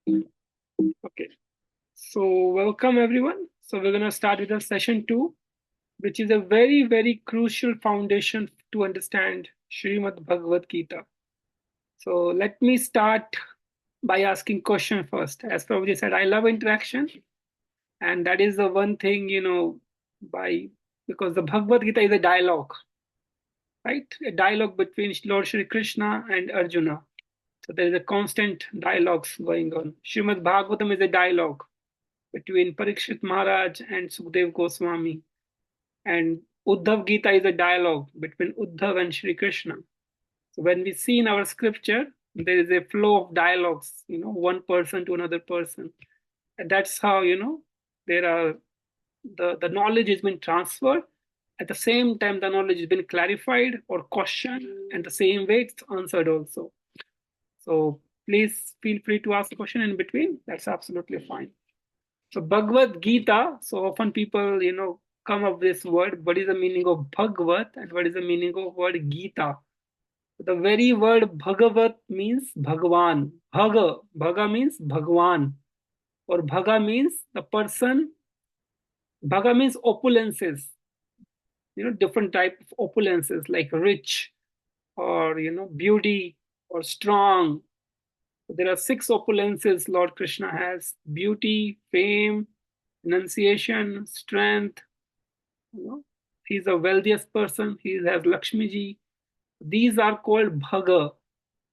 Okay, so welcome everyone. So we're gonna start with the session two, which is a very crucial foundation to understand Srimad Bhagavad Gita. So let me start by asking question first. As Prabhuji said, I love interaction, and that is the one thing by because the Bhagavad Gita is a dialogue, right? A dialogue between Lord Shri Krishna and Arjuna. So there is a constant dialogues going on. Srimad Bhagavatam is a dialogue between Parikshit Maharaj and Sukhdev Goswami. And Uddhav Gita is a dialogue between Uddhav and Shri Krishna. So when we see in our scripture, there is a flow of dialogues, one person to another person. And that's how, there are the knowledge has been transferred. At the same time, the knowledge has been clarified or questioned, and the same way it's answered also. So please feel free to ask a question in between. That's absolutely fine. So Bhagavad Gita, so often people, come up with this word. What is the meaning of Bhagavad and what is the meaning of word Gita? The very word Bhagavat means Bhagwan. Bhaga means Bhagwan. Or Bhaga means the person. Bhaga means opulences. Different type of opulences like rich or, beauty or strong. There are six opulences Lord Krishna has: beauty, fame, enunciation, strength. He's the wealthiest person. He has Lakshmi ji. These are called Bhaga.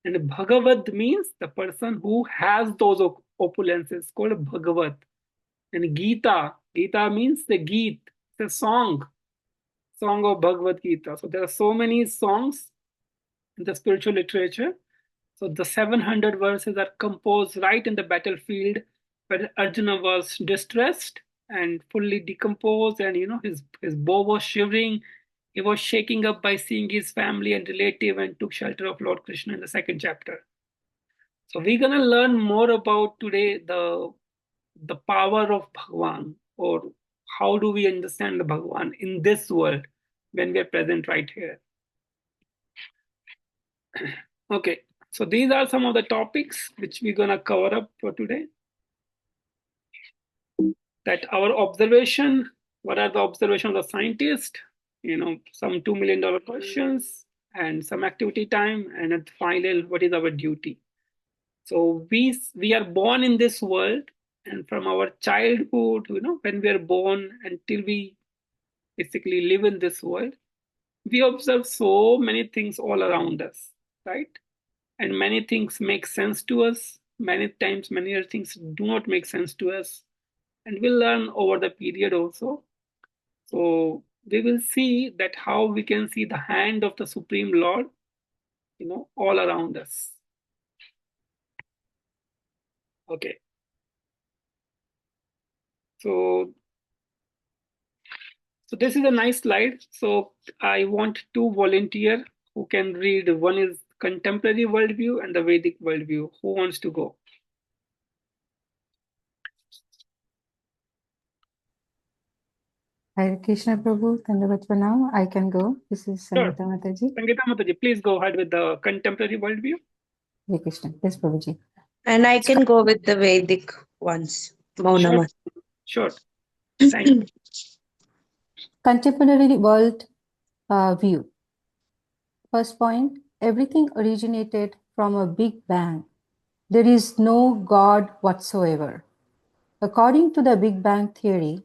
And Bhagavad means the person who has those opulences, called Bhagavat. And Gita means the Geet, the song of Bhagavad Gita. So there are so many songs in the spiritual literature. So the 700 verses are composed right in the battlefield where Arjuna was distressed and fully decomposed, and his bow was shivering. He was shaking up by seeing his family and relative and took shelter of Lord Krishna in the second chapter. So we're gonna learn more about today the power of Bhagwan, or how do we understand the Bhagwan in this world when we are present right here. Okay, so these are some of the topics which we're gonna cover up for today. That our observation, what are the observations of the scientist, some $2 million questions and some activity time, and at the final, what is our duty? So we are born in this world, and from our childhood, when we are born until we basically live in this world, we observe so many things all around us, right? And many things make sense to us. Many times, many other things do not make sense to us, and we'll learn over the period also. So we will see that how we can see the hand of the Supreme Lord, all around us. Okay. So this is a nice slide. So I want two volunteer who can read. One is contemporary worldview and the Vedic worldview. Who wants to go? Hare Krishna Prabhu, Dandavat Pranam. I can go. This is Sure. Sangeeta Mataji. Sangeeta Mataji, please go ahead with the contemporary worldview. Hare Krishna. Yes, Prabhuji. And I can go with the Vedic ones. Sure. Maunama. Sure. Thank you. Contemporary world view. First point, everything originated from a big bang. There is no God whatsoever. According to the Big Bang theory,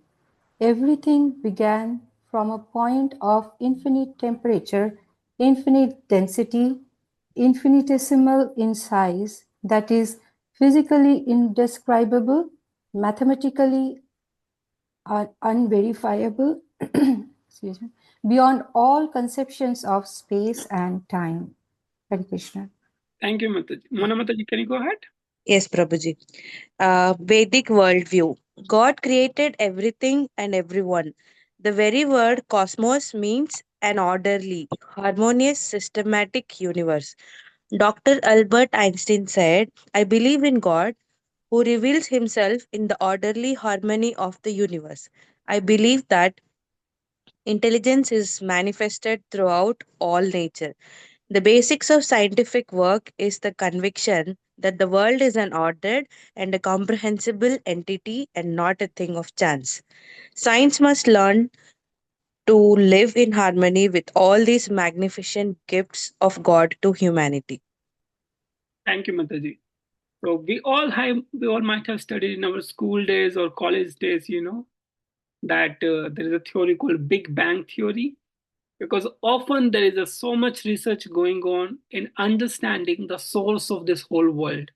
everything began from a point of infinite temperature, infinite density, infinitesimal in size, that is physically indescribable, mathematically unverifiable, excuse me, beyond all conceptions of space and time. Hare Krishna. Thank you, Mataji. Mona Mataji, can you go ahead? Yes, Prabhuji. Vedic worldview. God created everything and everyone. The very word cosmos means an orderly, harmonious, systematic universe. Dr. Albert Einstein said, I believe in God who reveals himself in the orderly harmony of the universe. I believe that intelligence is manifested throughout all nature. The basics of scientific work is the conviction that the world is an ordered and a comprehensible entity and not a thing of chance. Science must learn to live in harmony with all these magnificent gifts of God to humanity. Thank you, Mataji. So we all might have studied in our school days or college days, that there is a theory called Big Bang theory, because often there is so much research going on in understanding the source of this whole world.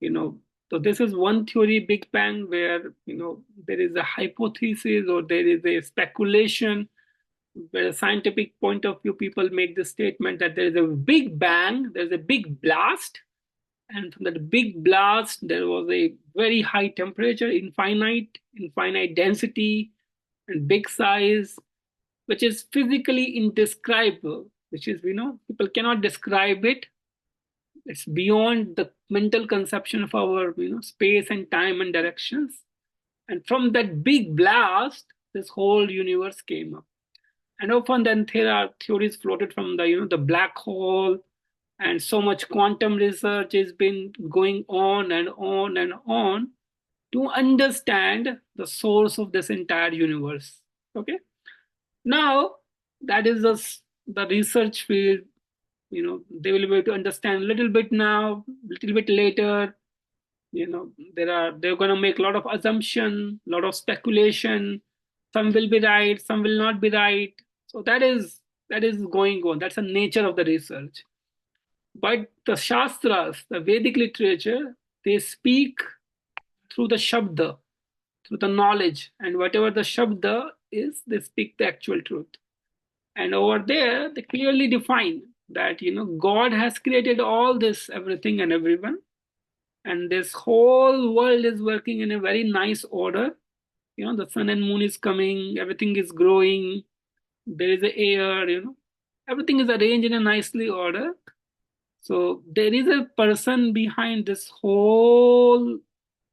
you know so this is one theory, Big Bang, where there is a hypothesis or there is a speculation where a scientific point of view people make the statement that there is a big bang, there's a big blast, and from that big blast there was a very high temperature, infinite density, and big size, which is physically indescribable, which is, people cannot describe it. It's beyond the mental conception of our, space and time and directions. And from that big blast, this whole universe came up. And often then there are theories floated from the, the black hole, and so much quantum research has been going on and on and on to understand the source of this entire universe. Okay. Now, that is the research field. They will be able to understand a little bit now, a little bit later. They're going to make a lot of assumption, a lot of speculation. Some will be right, some will not be right. So that is going on. That's the nature of the research. But the shastras, the Vedic literature, they speak through the shabda, through the knowledge, and whatever the shabda is, they speak the actual truth. And over there, they clearly define that God has created all this, everything and everyone, and this whole world is working in a very nice order. The sun and moon is coming, everything is growing, there is a air, everything is arranged in a nicely order. So there is a person behind this whole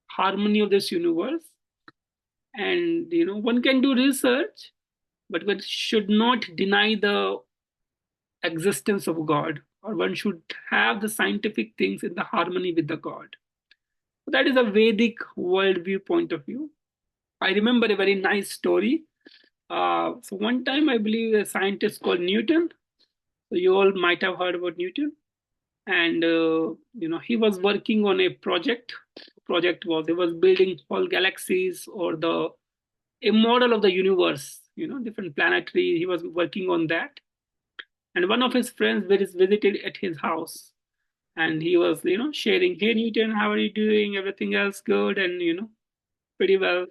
harmony of this universe. And one can do research, but one should not deny the existence of God, or one should have the scientific things in the harmony with the God. So that is a Vedic worldview point of view. I remember a very nice story. So one time, I believe a scientist called Newton. So you all might have heard about Newton, and he was working on a project. Project was he was building whole galaxies, or the a model of the universe. Different planetary. He was working on that, and one of his friends visited at his house, and he was sharing, "Hey Newton, how are you doing? Everything else good?" And pretty well.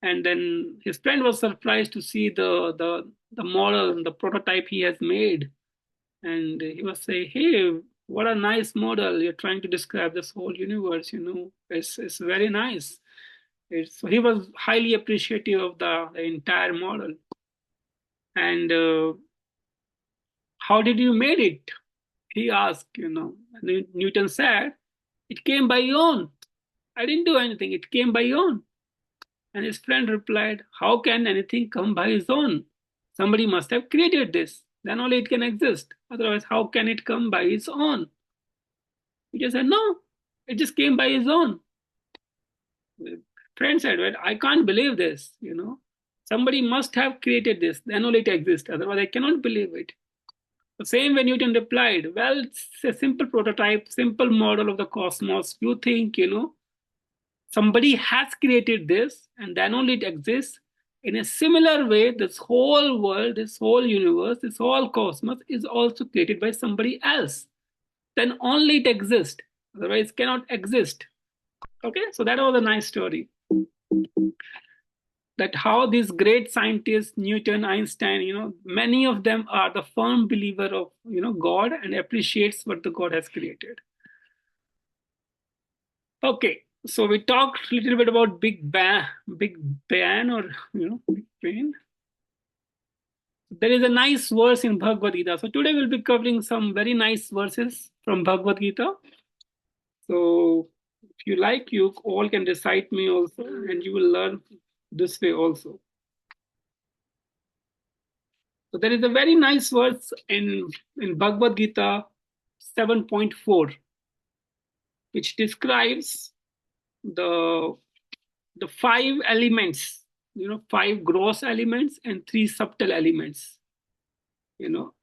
And then his friend was surprised to see the model, the prototype he has made, and he was saying, "Hey, what a nice model! You're trying to describe this whole universe. It's very nice." So he was highly appreciative of the entire model. And how did you made it? He asked. And Newton said, "It came by own. I didn't do anything. It came by own." And his friend replied, "How can anything come by its own? Somebody must have created this. Then only it can exist. Otherwise, how can it come by its own?" He just said, "No, it just came by its own." The friend said, "Well, I can't believe this. Somebody must have created this. Then only it exists. Otherwise, I cannot believe it." The same way Newton replied, "Well, it's a simple prototype, simple model of the cosmos. You think, somebody has created this, and then only it exists. In a similar way, this whole world, this whole universe, this whole cosmos is also created by somebody else. Then only it exists. Otherwise, it cannot exist." Okay, so that was a nice story. That how these great scientists, Newton, Einstein, many of them are the firm believer of God, and appreciates what the God has created. Okay, so we talked a little bit about Big Bang, or Big Bang. There is a nice verse in Bhagavad Gita. So today we'll be covering some very nice verses from Bhagavad Gita. So if you like, you all can recite me also, and you will learn this way also. So there is a very nice verse in Bhagavad Gita 7.4, which describes the the five elements, five gross elements and three subtle elements.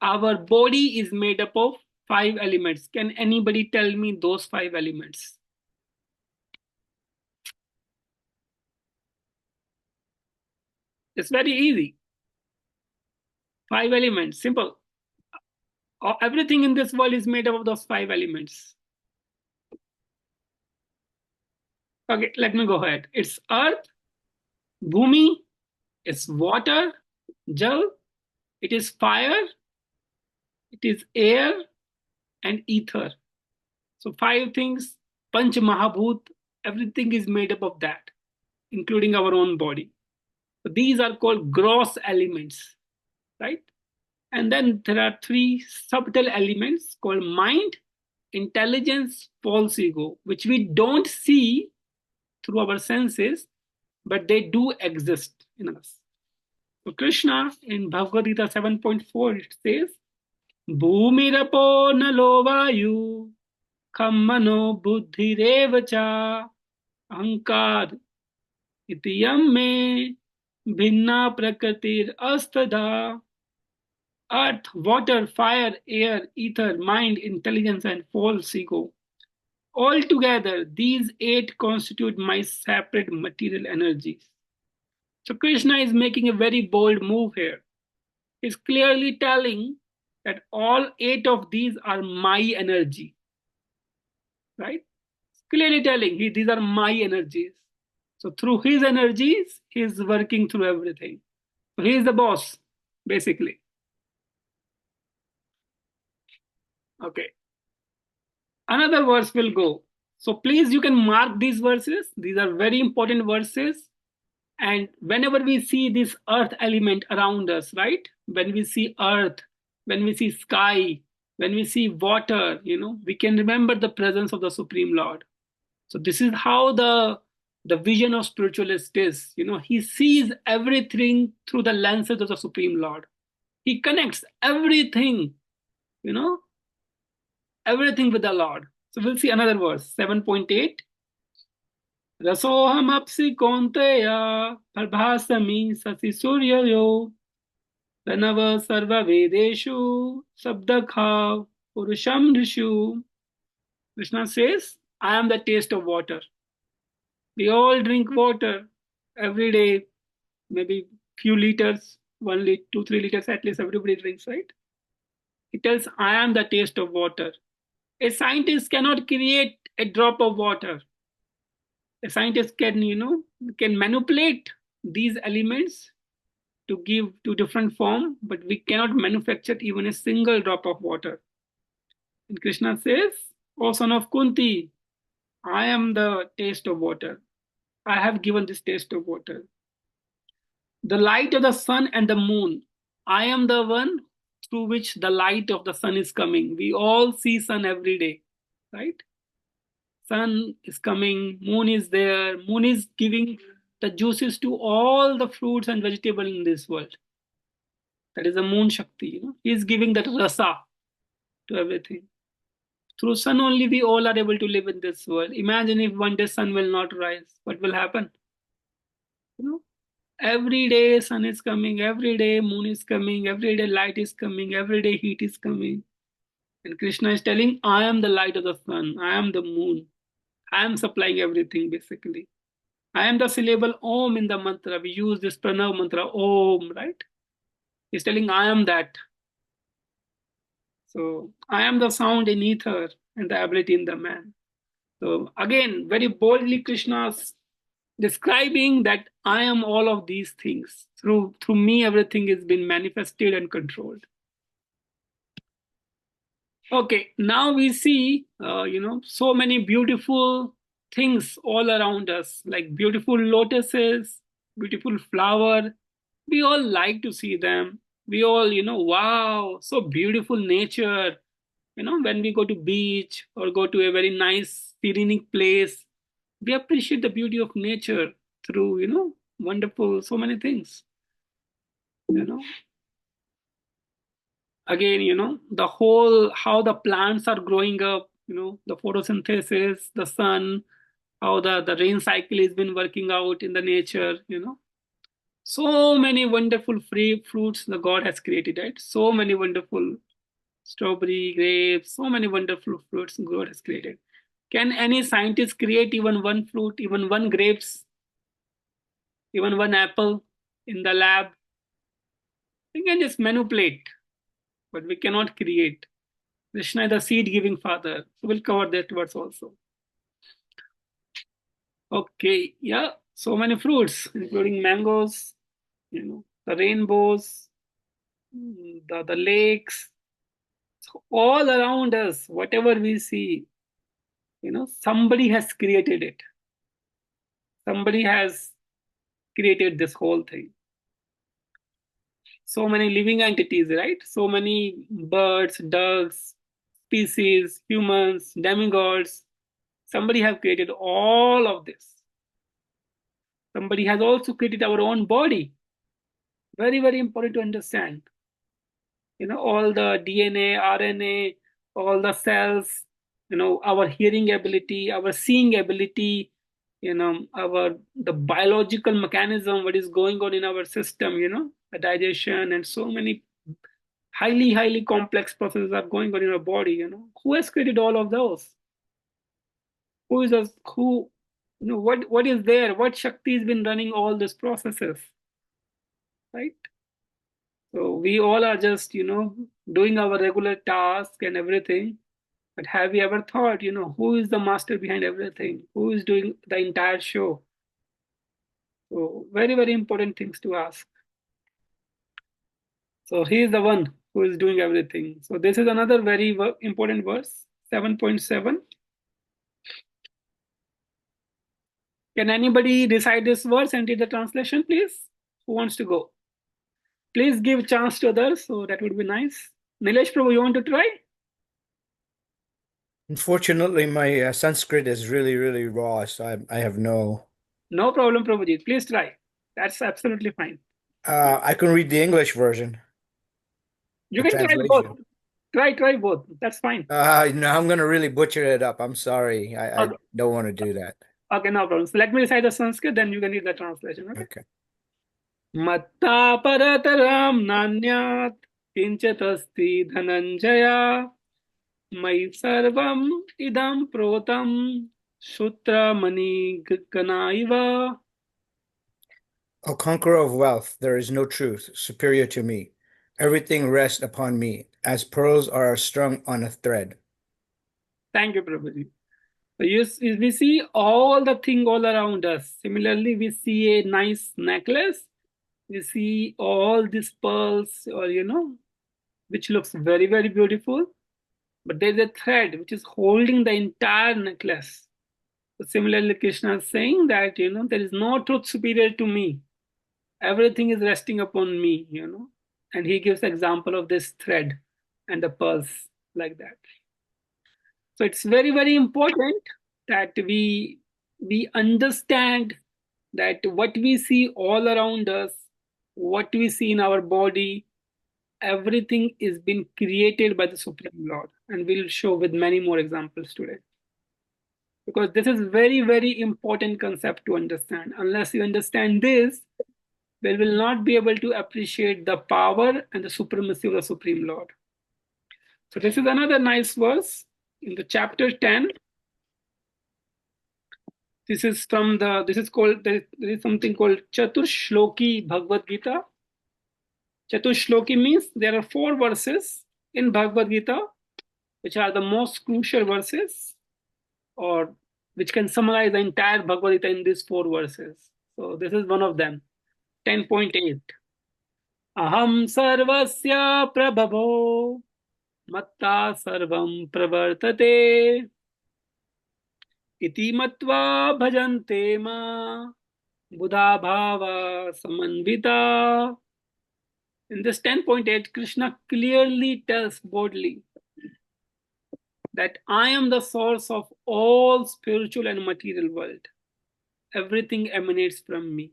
Our body is made up of five elements. Can anybody tell me those five elements? It's very easy. Five elements, simple. Everything in this world is made up of those five elements. Okay, let me go ahead. It's earth, bhumi, it's water, jal, it is fire, it is air, and ether. So five things, Panch Mahabhut, everything is made up of that, including our own body. So these are called gross elements, right? And then there are three subtle elements called mind, intelligence, false ego, which we don't see through our senses, but they do exist in us. So Krishna in Bhagavad Gita 7.4, it says, Bhumirapo nalo vayu kammano buddhirev cha ahankar itiyam me bhinna prakritir astada. Earth, water, fire, air, ether, mind, intelligence, and false ego. Altogether, these eight constitute my separate material energies. So Krishna is making a very bold move here. He's clearly telling that all eight of these are my energy, right? Clearly telling these are my energies. So through his energies, he's working through everything. So he is the boss, basically. Okay. Another verse will go. So please, you can mark these verses. These are very important verses. And whenever we see this earth element around us, right? When we see earth, when we see sky, when we see water, we can remember the presence of the Supreme Lord. So this is how the vision of spiritualist is. He sees everything through the lenses of the Supreme Lord. He connects everything, everything with the Lord. So we'll see another verse, 7.8. Rasohamapsi konteya prabhasami sasi suryayo pranava sarva vedeshu sabdakha purusham rishu. Krishna says, I am the taste of water. We all drink water every day, maybe few liters, 1 liter, 2, 3 liters at least everybody drinks, right? He tells, I am the taste of water. A scientist cannot create a drop of water. A scientist can manipulate these elements to give to different form, but we cannot manufacture even a single drop of water. And Krishna says, O son of Kunti, I am the taste of water. I have given this taste of water. The light of the sun and the moon. I am the one through which the light of the sun is coming. We all see sun every day, right? Sun is coming, moon is there. Moon is giving the juices to all the fruits and vegetables in this world. That is the moon Shakti. He is giving that rasa to everything. Through sun only we all are able to live in this world. Imagine if one day sun will not rise. What will happen? Every day sun is coming, every day moon is coming, every day light is coming, every day heat is coming. And Krishna is telling, I am the light of the sun, I am the moon, I am supplying everything basically. I am the syllable Om in the mantra. We use this Pranav mantra, Om, right? He's telling, I am that. So I am the sound in ether and the ability in the man. So again, very boldly Krishna's describing that I am all of these things. Through me, everything has been manifested and controlled. Okay, now we see, so many beautiful things all around us, like beautiful lotuses, beautiful flower. We all like to see them. We all, wow, so beautiful nature. When we go to beach or go to a very nice serenic place, we appreciate the beauty of nature through, wonderful, so many things, again, the whole, how the plants are growing up, the photosynthesis, the sun, how the rain cycle has been working out in the nature. So many wonderful free fruits the God has created, right? So many wonderful strawberry, grapes, so many wonderful fruits God has created. Can any scientist create even one fruit, even one grapes, even one apple in the lab? We can just manipulate, but we cannot create. Krishna is the seed giving father. So we'll cover that verse also. Okay, yeah, so many fruits, including mangoes, the rainbows, the lakes, so all around us, whatever we see, somebody has created it. Somebody has created this whole thing. So many living entities, right? So many birds, ducks, species, humans, demigods. Somebody have created all of this. Somebody has also created our own body. Very, very important to understand. All the DNA, RNA, all the cells, our hearing ability, our seeing ability, our the biological mechanism, what is going on in our system, the digestion, and so many highly, highly complex processes are going on in our body. Who has created all of those? Who is us? Who, what is there? What Shakti has been running all these processes, right? So we all are just, doing our regular task and everything. But have you ever thought, who is the master behind everything? Who is doing the entire show? So very, very important things to ask. So he is the one who is doing everything. So this is another very important verse, 7.7. Can anybody recite this verse and read the translation, please? Who wants to go? Please give chance to others, so that would be nice. Nilesh Prabhu, you want to try? Unfortunately, my Sanskrit is really, really raw, so I have no. No problem, Prabhuji. Please try. That's absolutely fine. I can read the English version, You the can try both. translation. Try both. That's fine. No, I'm going to really butcher it up. I'm sorry. I Okay, don't want to do that. okay, no problem. So let me recite the Sanskrit, then you can read the translation. Okay. Okay. Matta parataram nanyat kinchat asti dhananjaya mai sarvam idam protam sutra mani ganaiva. O conqueror of wealth, there is no truth superior to me. Everything rests upon me, as pearls are strung on a thread. Thank you, Prabhuji. So we see all the thing all around us. Similarly, we see a nice necklace. We see all these pearls, or which looks very, very beautiful. But there's a thread which is holding the entire necklace. So similarly, Krishna is saying that there is no truth superior to me. Everything is resting upon me. And he gives example of this thread and the pearls like that. So it's very, very important that we understand that what we see all around us, what we see in our body, everything is been created by the Supreme Lord. And we'll show with many more examples today. Because this is very, very important concept to understand. Unless you understand this, we will not be able to appreciate the power and the supremacy of the Supreme Lord. So this is another nice verse in the chapter 10. This is from this is called, there is something called Chaturshloki Bhagavad Gita. Chaturshloki means there are 4 verses in Bhagavad Gita, which are the most crucial verses, or which can summarize the entire Bhagavad Gita in these 4 verses. So this is one of them, 10.8. Aham sarvasya prabhavo matta sarvam pravartate iti matva bhajante ma buddha bhava samanvita. In this 10.8, Krishna clearly tells boldly that I am the source of all spiritual and material world. Everything emanates from me.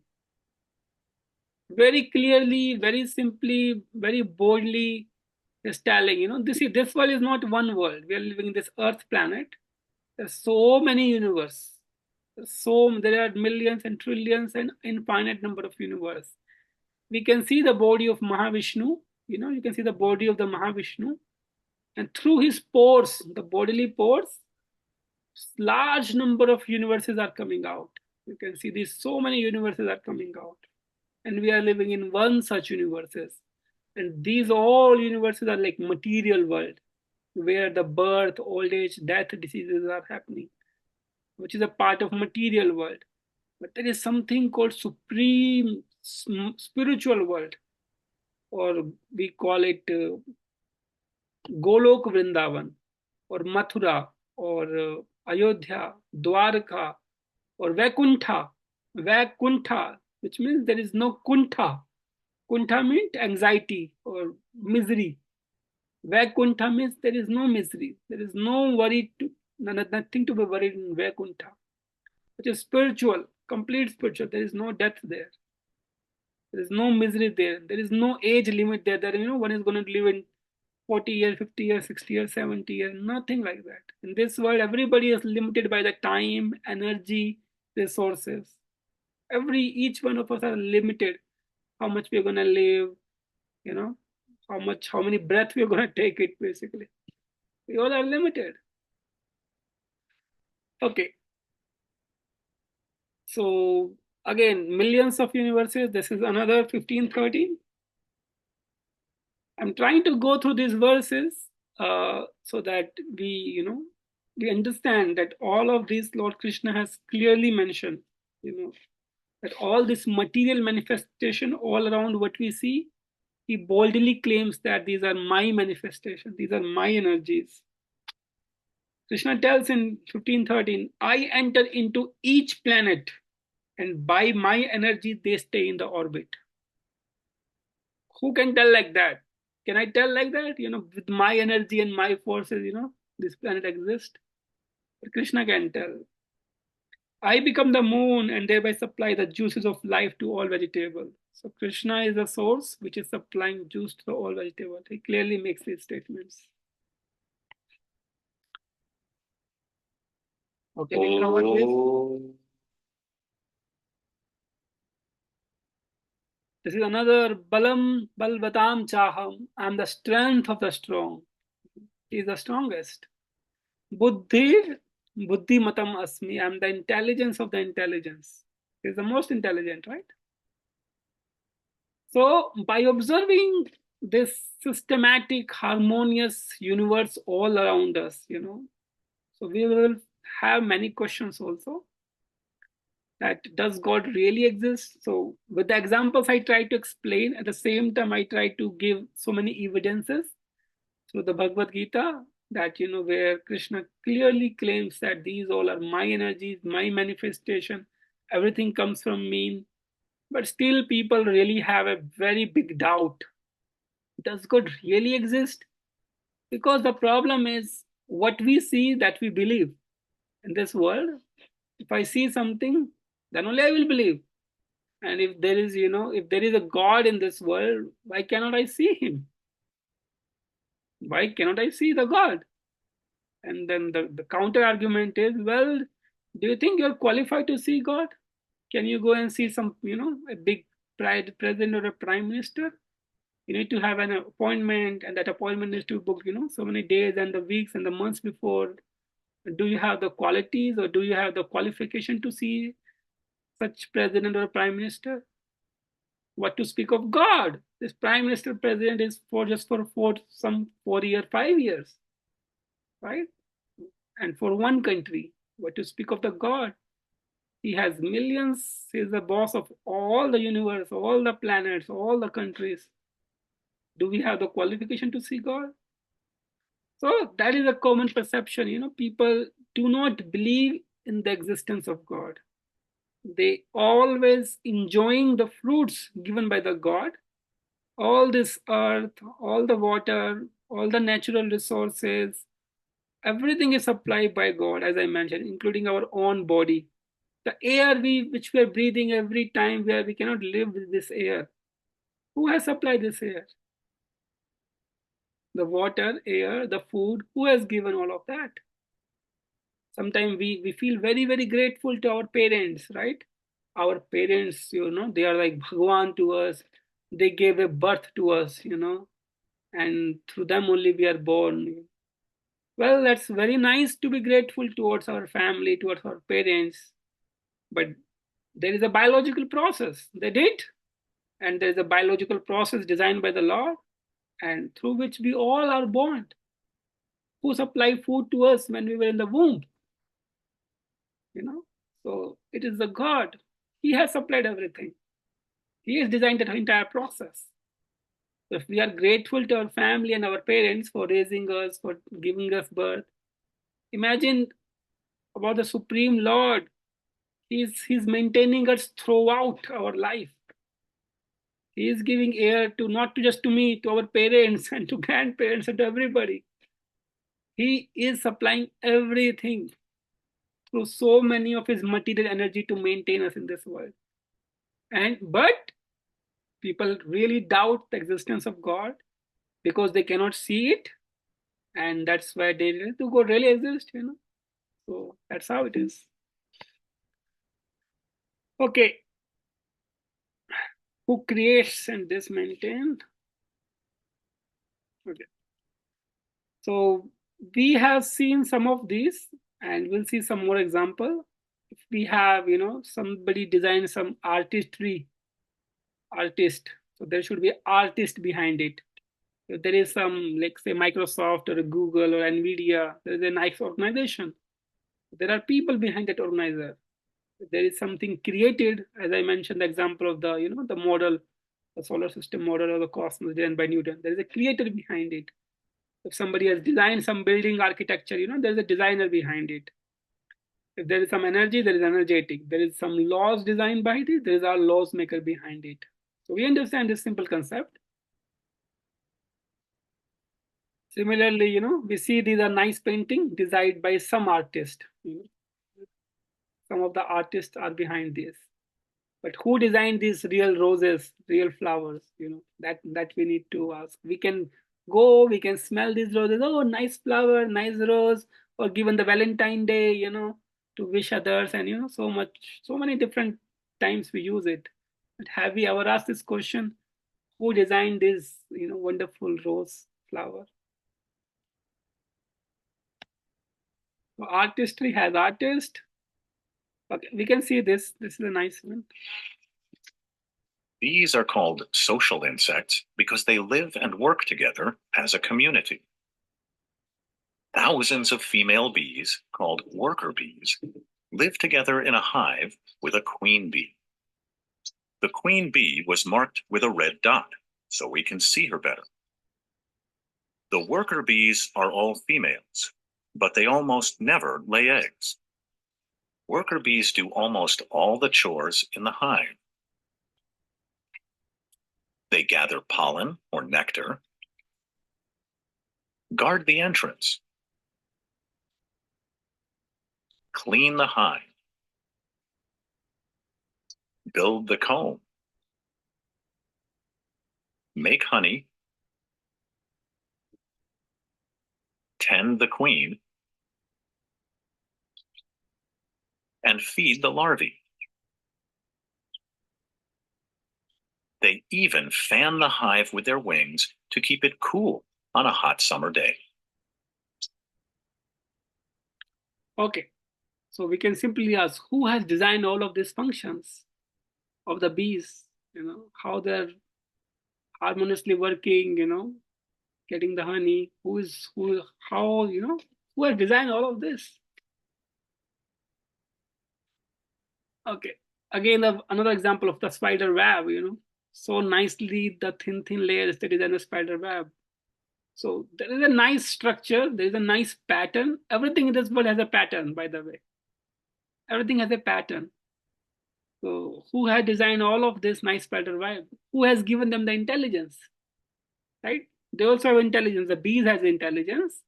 Very clearly, very simply, very boldly, It's telling, this world is not one world. We are living in this Earth planet. There's so many universe. There are millions and trillions and infinite number of universe. We can see the body of Mahavishnu. You can see the body of the Mahavishnu, and through his pores, the bodily pores, large number of universes are coming out. You can see these so many universes are coming out, and we are living in one such universes. And these all universes are like material world, where the birth, old age, death, diseases are happening, which is a part of material world. But there is something called supreme spiritual world, or we call it Golok Vrindavan, or Mathura, or Ayodhya, Dwarka, or Vaikuntha. Vaikuntha, which means there is no Kuntha. Kuntha means anxiety or misery. Vaikuntha means there is no misery. There is no worry, nothing to be worried in Vaikuntha, which is spiritual, complete spiritual. There is no death there. There is no misery there. There is no age limit there. That one is going to live in 40 years, 50 years, 60 years, 70 years, nothing like that. In this world, everybody is limited by the time, energy, resources. Each one of us are limited. How much we're gonna live, how many breaths we're gonna take it, basically. We all are limited. Okay. So again, millions of universes. This is another 1513. I'm trying to go through these verses so that we understand that all of these Lord Krishna has clearly mentioned, that all this material manifestation all around what we see, he boldly claims that these are my manifestations, these are my energies. Krishna tells in 1513, I enter into each planet, and by my energy they stay in the orbit. Who can tell like that? Can I tell like that? With my energy and my forces, this planet exists. But Krishna can tell. I become the moon and thereby supply the juices of life to all vegetables. So Krishna is the source which is supplying juice to all vegetables. He clearly makes these statements. Okay, next one, please. This is another Balam Balvatam Chaham. I'm the strength of the strong. He is the strongest. Buddhi Matam Asmi. I'm the intelligence of the intelligence. He is the most intelligent, right? So by observing this systematic, harmonious universe all around us, so we will have many questions also. That does God really exist? So with the examples I try to explain, at the same time I try to give so many evidences through the Bhagavad Gita, that where Krishna clearly claims that these all are my energies, my manifestation, everything comes from me. But still people really have a very big doubt. Does God really exist? Because the problem is what we see, that we believe in this world. If I see something, then only I will believe. And if there is, if there is a God in this world, why cannot I see him? Why cannot I see the God? And then the counter argument is, well, do you think you're qualified to see God? Can you go and see some, a big president or a prime minister? You need to have an appointment, and that appointment is to book, so many days and the weeks and the months before. Do you have the qualities, or do you have the qualification to see such president or prime minister? What to speak of God? This prime minister president is for just for 4 year, 5 years, right? And for one country, what to speak of the God? He has millions. He's the boss of all the universe, all the planets, all the countries. Do we have the qualification to see God? So that is a common perception. People do not believe in the existence of God. They always enjoying the fruits given by the God. All this earth, all the water, all the natural resources, everything is supplied by God, as I mentioned, including our own body. The air which we are breathing every time, where we cannot live with this air. Who has supplied this air? the water, air, the food. Who has given all of that? Sometimes we feel very, very grateful to our parents, right? Our parents, they are like Bhagwan to us. They gave a birth to us, and through them only we are born. Well, that's very nice to be grateful towards our family, towards our parents, but there is a biological process. They did, and there is a biological process designed by the Lord, and through which we all are born. Who supplied food to us when we were in the womb? So it is the God. He has supplied everything. He has designed the entire process. So if we are grateful to our family and our parents for raising us, for giving us birth, imagine about the Supreme Lord. He's maintaining us throughout our life. He is giving air to not to just to me, to our parents and to grandparents and to everybody. He is supplying everything through so many of his material energy to maintain us in this world. But people really doubt the existence of God because they cannot see it, and that's why they do God really exist, So that's how it is. Okay, who creates and this maintained? Okay, so we have seen some of these, and we'll see some more example. If we have, somebody design some artist, so there should be artist behind it. If there is some, like say Microsoft or Google or Nvidia, there is a nice organization. There are people behind that organizer. There is something created, as I mentioned, the example of the model, the solar system model or the cosmos designed by Newton. There is a creator behind it. If somebody has designed some building architecture, there's a designer behind it. If there is some energy, there is energetic. There is some laws designed by it, there is a laws maker behind it. So we understand this simple concept. Similarly, we see these are nice painting designed by some artist. Some of the artists are behind this. But who designed these real roses, real flowers? That we need to ask. We can go, we can smell these roses. Oh, nice flower, nice rose. Or given the Valentine Day, to wish others, and so many different times we use it. But have we ever asked this question? Who designed this, wonderful rose flower? So artistry has artist. Okay, we can see this. This is a nice one. Bees are called social insects because they live and work together as a community. Thousands of female bees, called worker bees, live together in a hive with a queen bee. The queen bee was marked with a red dot, so we can see her better. The worker bees are all females, but they almost never lay eggs. Worker bees do almost all the chores in the hive. They gather pollen or nectar, guard the entrance, clean the hive, build the comb, make honey, tend the queen, and feed the larvae. They even fan the hive with their wings to keep it cool on a hot summer day. Okay, so we can simply ask, who has designed all of these functions of the bees? How they're harmoniously working, getting the honey. Who has designed all of this? Okay, again, another example of the spider web, so nicely the thin layers that is in a spider web. So there is a nice structure, there is a nice pattern. Everything in this world has a pattern, by the way. Everything has a pattern. So who had designed all of this nice spider web? Who has given them the intelligence? Right? They also have intelligence. The bees has intelligence.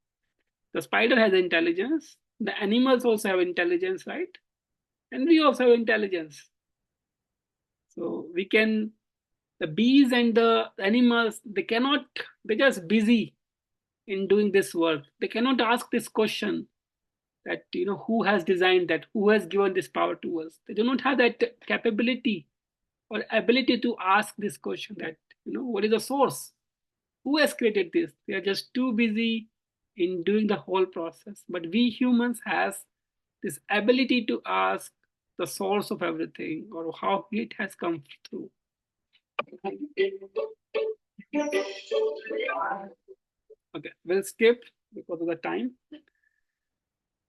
The spider has intelligence. The animals also have intelligence, right? And we also have intelligence. So the bees and the animals, they're just busy. in doing this work. They cannot ask this question that, who has designed that, who has given this power to us. They do not have that capability or ability to ask this question that, what is the source? Who has created this? They are just too busy in doing the whole process. But we humans has this ability to ask the source of everything or how it has come through. Okay, we'll skip because of the time.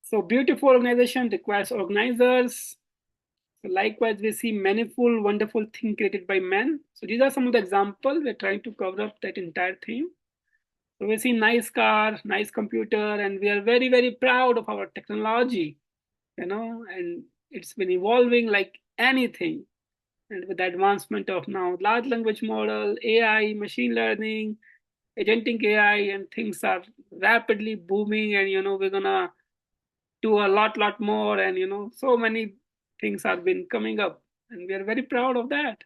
So beautiful organization requires organizers. So likewise, we see manifold, wonderful things created by men. So these are some of the examples. We're trying to cover up that entire theme. So we see nice car, nice computer, and we are very, very proud of our technology, and it's been evolving like anything. And with the advancement of now large language model, AI, machine learning, agentic AI, and things are rapidly booming, and we're gonna do a lot more, and so many things have been coming up, and we are very proud of that.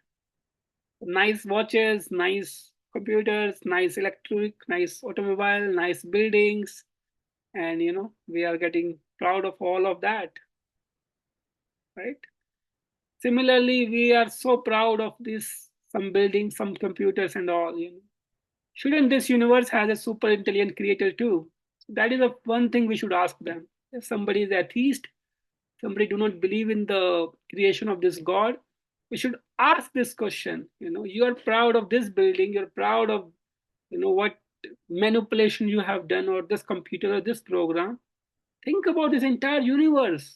Nice watches, nice computers, nice electric, nice automobile, nice buildings, and we are getting proud of all of that, right? Similarly, we are so proud of this, some buildings, some computers and all. Shouldn't this universe has a super intelligent creator too? That is the one thing we should ask them. If somebody is atheist, somebody do not believe in the creation of this God, we should ask this question. You are proud of this building, you're proud of what manipulation you have done, or this computer or this program. Think about this entire universe.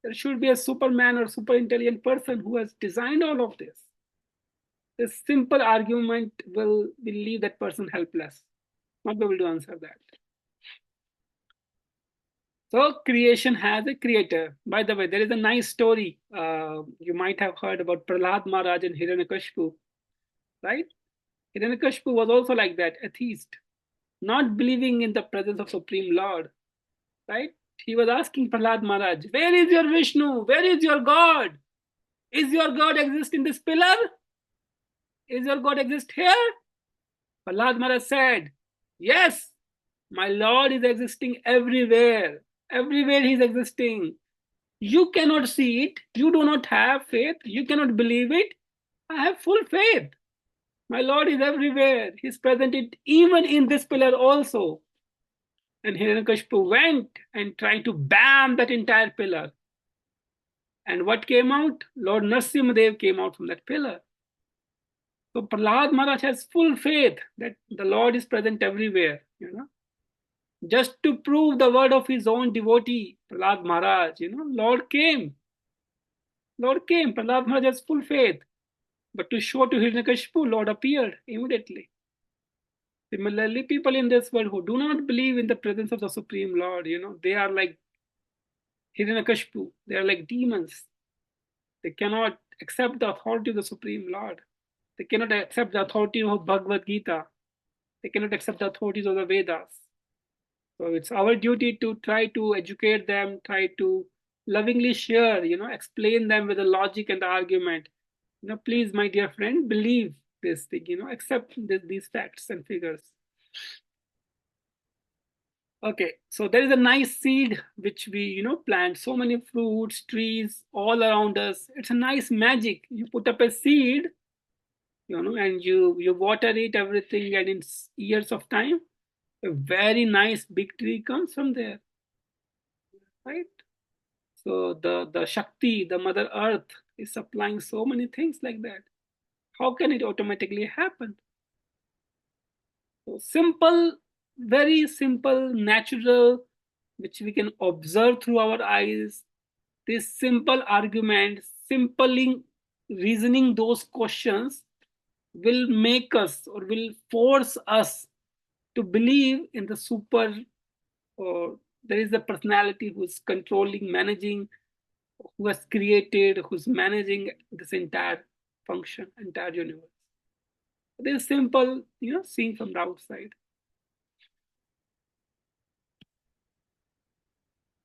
There should be a superman or super intelligent person who has designed all of this. This simple argument will leave that person helpless, not be able to answer that. So creation has a creator. By the way, there is a nice story. You might have heard about Prahlad Maharaj and Hiranyakashipu, right? Hiranyakashipu was also like that, atheist, not believing in the presence of Supreme Lord, right? He was asking Prahlad Maharaj, where is your Vishnu? Where is your God? Is your God exist in this pillar? Is your God exist here? Prahlad Maharaj said, yes, my Lord is existing everywhere. Everywhere he is existing. You cannot see it. You do not have faith. You cannot believe it. I have full faith. My Lord is everywhere. He's present even in this pillar also. And Hiranyakashipu went and tried to bam that entire pillar. And what came out? Lord Nrsimhadev came out from that pillar. So Prahlad Maharaj has full faith that the Lord is present everywhere, Just to prove the word of his own devotee, Prahlad Maharaj, Lord came. Lord came. Prahlad Maharaj has full faith. But to show to Hiranyakashipu, Lord appeared immediately. Similarly, people in this world who do not believe in the presence of the Supreme Lord, they are like Hiranyakashipu. They are like demons. They cannot accept the authority of the Supreme Lord. They cannot accept the authority of Bhagavad Gita. They cannot accept the authorities of the Vedas. So it's our duty to try to educate them, try to lovingly share, explain them with the logic and the argument. Please, my dear friend, believe this thing, accept these facts and figures. Okay, so there is a nice seed which we, plant so many fruits, trees all around us. It's a nice magic. You put up a seed, and you water it, everything, and in years of time, a very nice big tree comes from there, right? So the Shakti, the Mother Earth, is supplying so many things like that. How can it automatically happen? So simple, very simple, natural, which we can observe through our eyes. This simple argument, simply reasoning those questions will make us or will force us to believe in the super, or there is a personality who's controlling, managing, who has created, who's managing this entire function, entire universe. This is simple, seen from the outside.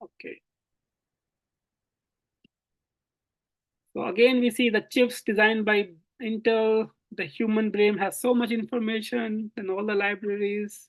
Okay. So again, we see the chips designed by Intel. The human brain has so much information and all the libraries.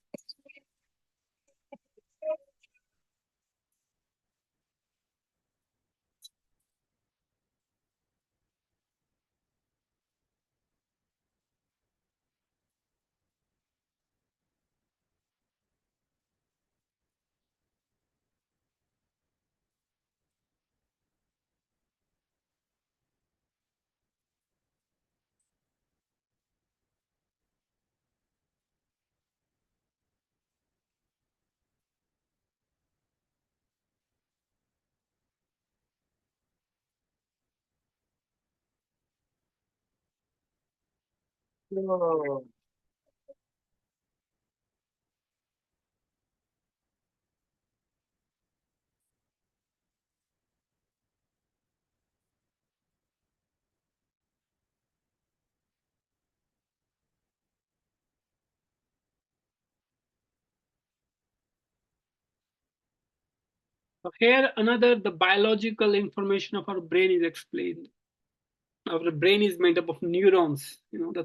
So here the biological information of our brain is explained. Our brain is made up of neurons.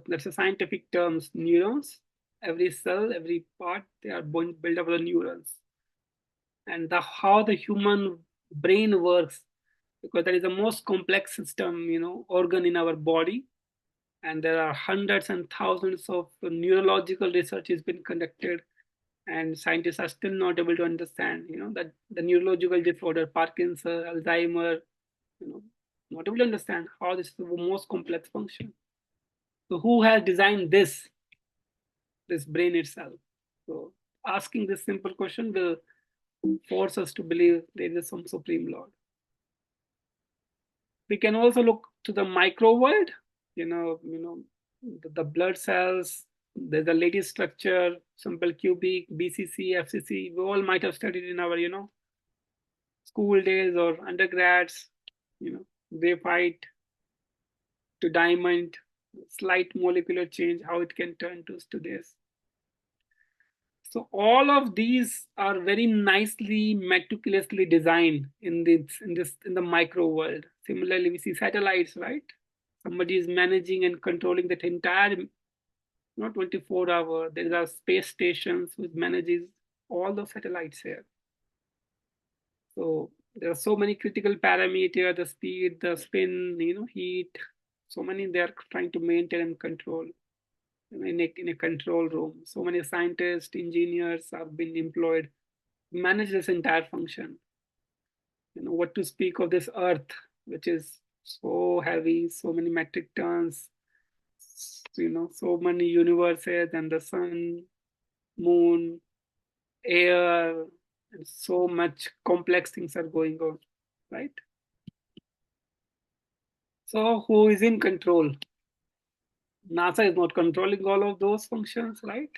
That's a scientific terms. Neurons. Every cell, every part, they are built up of the neurons. And how the human brain works, because that is the most complex system, organ in our body. And there are hundreds and thousands of neurological research has been conducted, and scientists are still not able to understand, that the neurological disorder, Parkinson, Alzheimer, you know, not able to understand how this is the most complex function. So who has designed this brain itself? So asking this simple question will force us to believe there is some supreme Lord. We can also look to the micro world, the blood cells. There's the latest structure, simple cubic, BCC, FCC. We all might have studied in our, school days or undergrads. Graphite to diamond, slight molecular change, how it can turn to this. So all of these are very nicely, meticulously designed in the micro world. Similarly, we see satellites, right? Somebody is managing and controlling that entire, not 24-hour. There are space stations which manages all the satellites here. So there are so many critical parameters: the speed, the spin, heat. So many they are trying to maintain and control in a control room. So many scientists, engineers have been employed to manage this entire function. What to speak of this Earth, which is so heavy, so many metric tons, so many universes, and the sun, moon, air, and so much complex things are going on, right? So who is in control? NASA is not controlling all of those functions, right?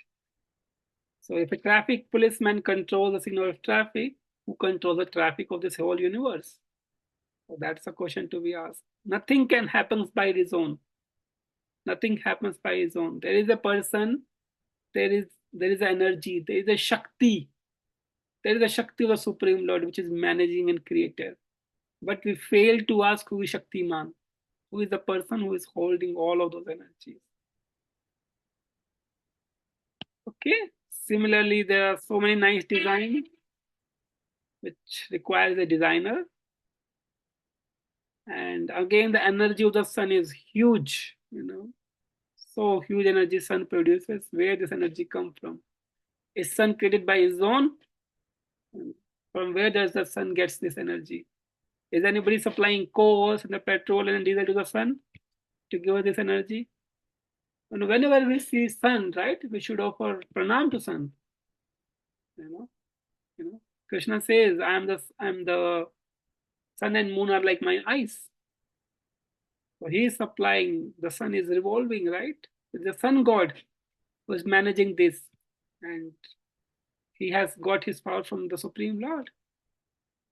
So if a traffic policeman controls the signal of traffic, who controls the traffic of this whole universe? So that's a question to be asked. Nothing can happen by his own. Nothing happens by his own. There is a person, there is energy, there is a Shakti. There is a Shakti of the Supreme Lord which is managing and creator. But we fail to ask who is Shaktiman, who is the person who is holding all of those energies. Okay. Similarly, there are so many nice designs which requires a designer. And again, the energy of the sun is huge, so huge energy sun produces. Where this energy come from? Is sun created by his own? From where does the sun gets this energy? Is anybody supplying coal and the petrol and diesel to the sun to give us this energy? And whenever we see sun, right, we should offer pranam to sun. Krishna says, I'm the sun and moon are like my eyes. So he is supplying, the sun is revolving, right? It's the sun god who is managing this, and he has got his power from the Supreme Lord.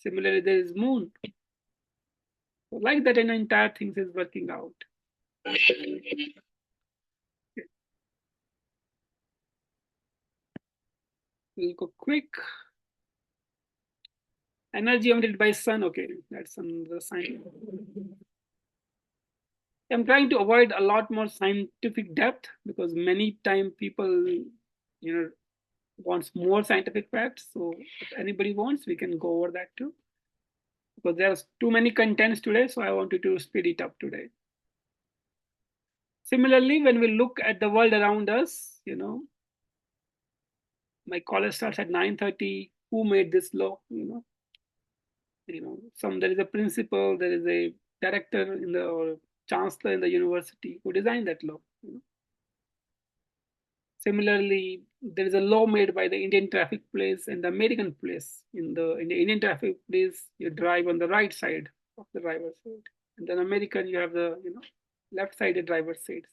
Similarly, there is moon. So like that, an entire thing is working out. We'll go quick. Energy emitted by sun. Okay, that's another sign. I'm trying to avoid a lot more scientific depth because many time people, wants more scientific facts. So if anybody wants, we can go over that too. Because there's too many contents today, so I wanted to speed it up today. Similarly, when we look at the world around us, my college starts at 9:30. Who made this law? There is a principal, there is a director or chancellor in the university who designed that law. Similarly, there is a law made by the Indian traffic police and the American police. In the Indian traffic police, you drive on the right side of the driver's side, and then American, you have the left-sided driver's side.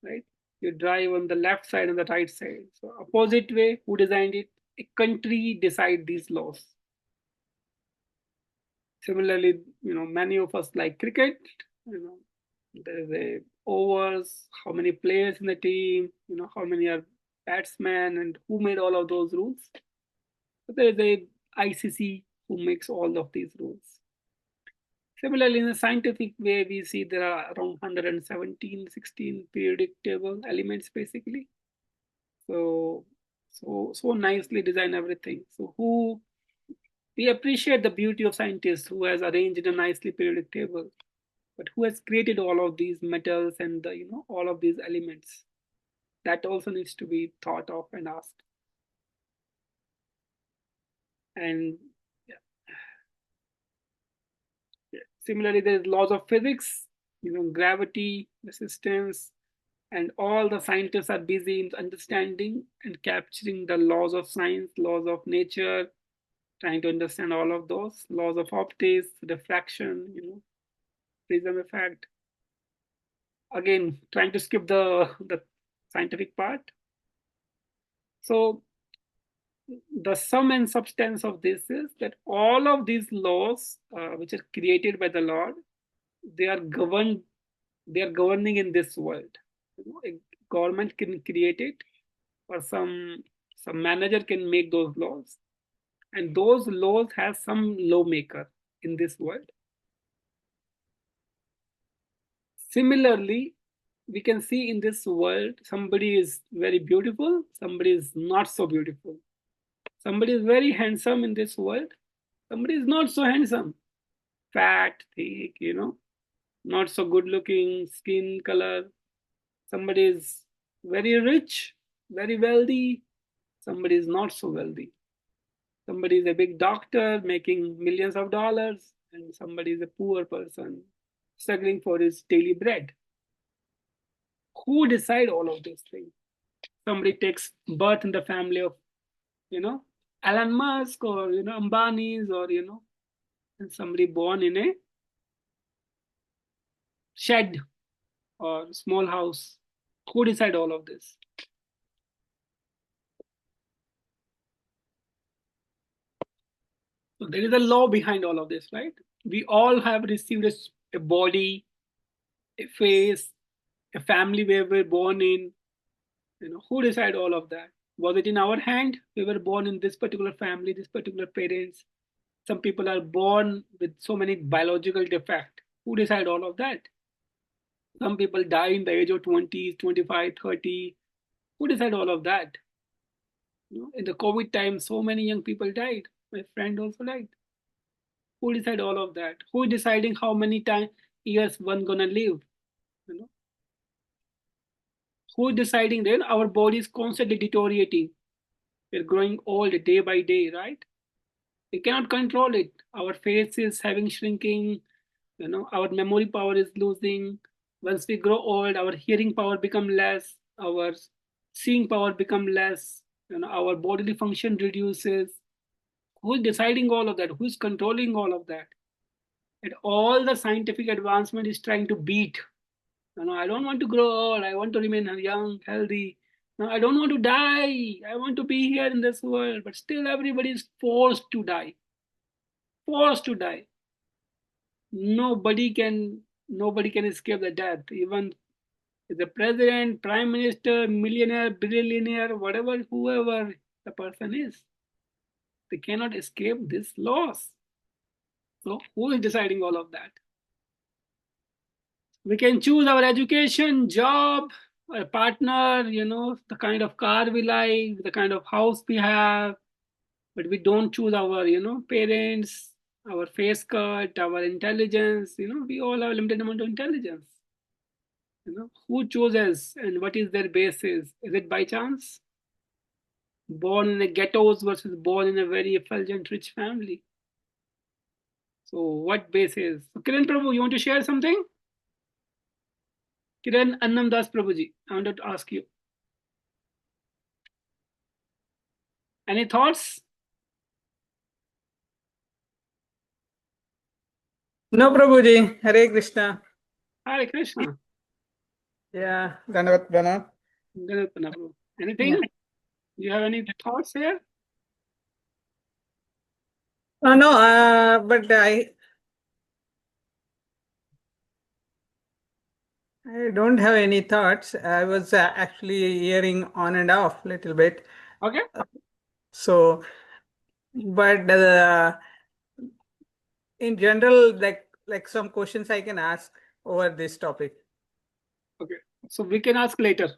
right? You drive on the left side and the right side. So opposite way, who designed it? A country decide these laws. Similarly, many of us like cricket. There's a overs, how many players in the team, how many are batsmen, and who made all of those rules. So there is a ICC who makes all of these rules. Similarly, in the scientific way, we see there are around 117, 16 periodic table elements basically. So nicely design everything. So we appreciate the beauty of scientists who has arranged a nicely periodic table, but who has created all of these metals and all of these elements. That also needs to be thought of and asked. And yeah, similarly, there's laws of physics, gravity, resistance, and all the scientists are busy in understanding and capturing the laws of science, laws of nature, trying to understand all of those laws of optics, diffraction, prism effect. Again, trying to skip the scientific part. So the sum and substance of this is that all of these laws, which are created by the Lord, they are governed. They are governing in this world. A government can create it, or some manager can make those laws, and those laws have some lawmaker in this world. Similarly, we can see in this world somebody is very beautiful, somebody is not so beautiful. Somebody is very handsome in this world, somebody is not so handsome, fat, thick, not so good looking, skin color. Somebody is very rich, very wealthy, somebody is not so wealthy. Somebody is a big doctor making millions of dollars, and somebody is a poor person struggling for his daily bread. Who decide all of these things? Somebody takes birth in the family of, Elon Musk, or, Ambani's, or, and somebody born in a shed or small house. Who decide all of this? So there is a law behind all of this, right? We all have received a body, a face, a family where we're born in. Who decide all of that? Was it in our hand? We were born in this particular family, this particular parents. Some people are born with so many biological defects. Who decide all of that? Some people die in the age of 20s, 25, 30. Who decide all of that? In the COVID time, so many young people died. My friend also died. Who decide all of that? Who is deciding how many years one gonna live? You know, who is deciding then? Our body is constantly deteriorating. We're growing old day by day, right? We cannot control it. Our face is having shrinking. Our memory power is losing. Once we grow old, our hearing power become less. Our seeing power become less. Our bodily function reduces. Who is deciding all of that? Who is controlling all of that? And all the scientific advancement is trying to beat. I don't want to grow old. I want to remain young, healthy. No, I don't want to die. I want to be here in this world. But still, everybody is forced to die. Forced to die. Nobody can escape the death. Even the president, prime minister, millionaire, billionaire, whatever, whoever the person is, they cannot escape this loss. So who is deciding all of that? We can choose our education, job, a partner, the kind of car we like, the kind of house we have, but we don't choose our, parents, our face cut, our intelligence. We all have a limited amount of intelligence. Who chooses and what is their basis? Is it by chance? Born in the ghettos versus born in a very effulgent rich family. So what basis? So Kiran Prabhu, you want to share something? Kiran Annam Das Prabhuji, I wanted to ask you. Any thoughts? No, Prabhuji. Hare Krishna. Hare Krishna. Yeah, Dhanavat Pranav. Anything? Yeah. You have any thoughts here? No, but I don't have any thoughts. I was actually hearing on and off little bit. Okay. So, but in general, like some questions I can ask over this topic. Okay. So we can ask later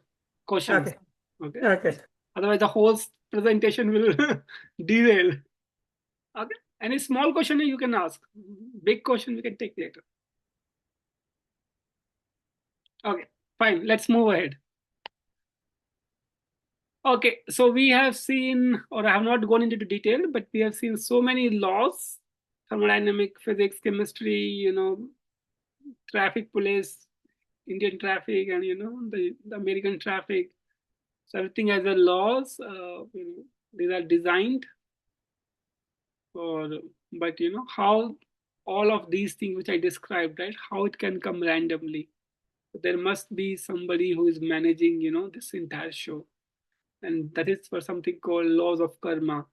questions. Okay. Okay. Okay. Otherwise, the whole presentation will derail. Okay. Any small question you can ask. Big question we can take later. Okay. Fine. Let's move ahead. Okay. So we have seen, or I have not gone into detail, but we have seen so many laws: thermodynamic, physics, chemistry, traffic police, Indian traffic, and the American traffic. So everything has a laws. These are designed for, but how all of these things which I described, right? How it can come randomly. So there must be somebody who is managing, this entire show, and that is for something called laws of karma.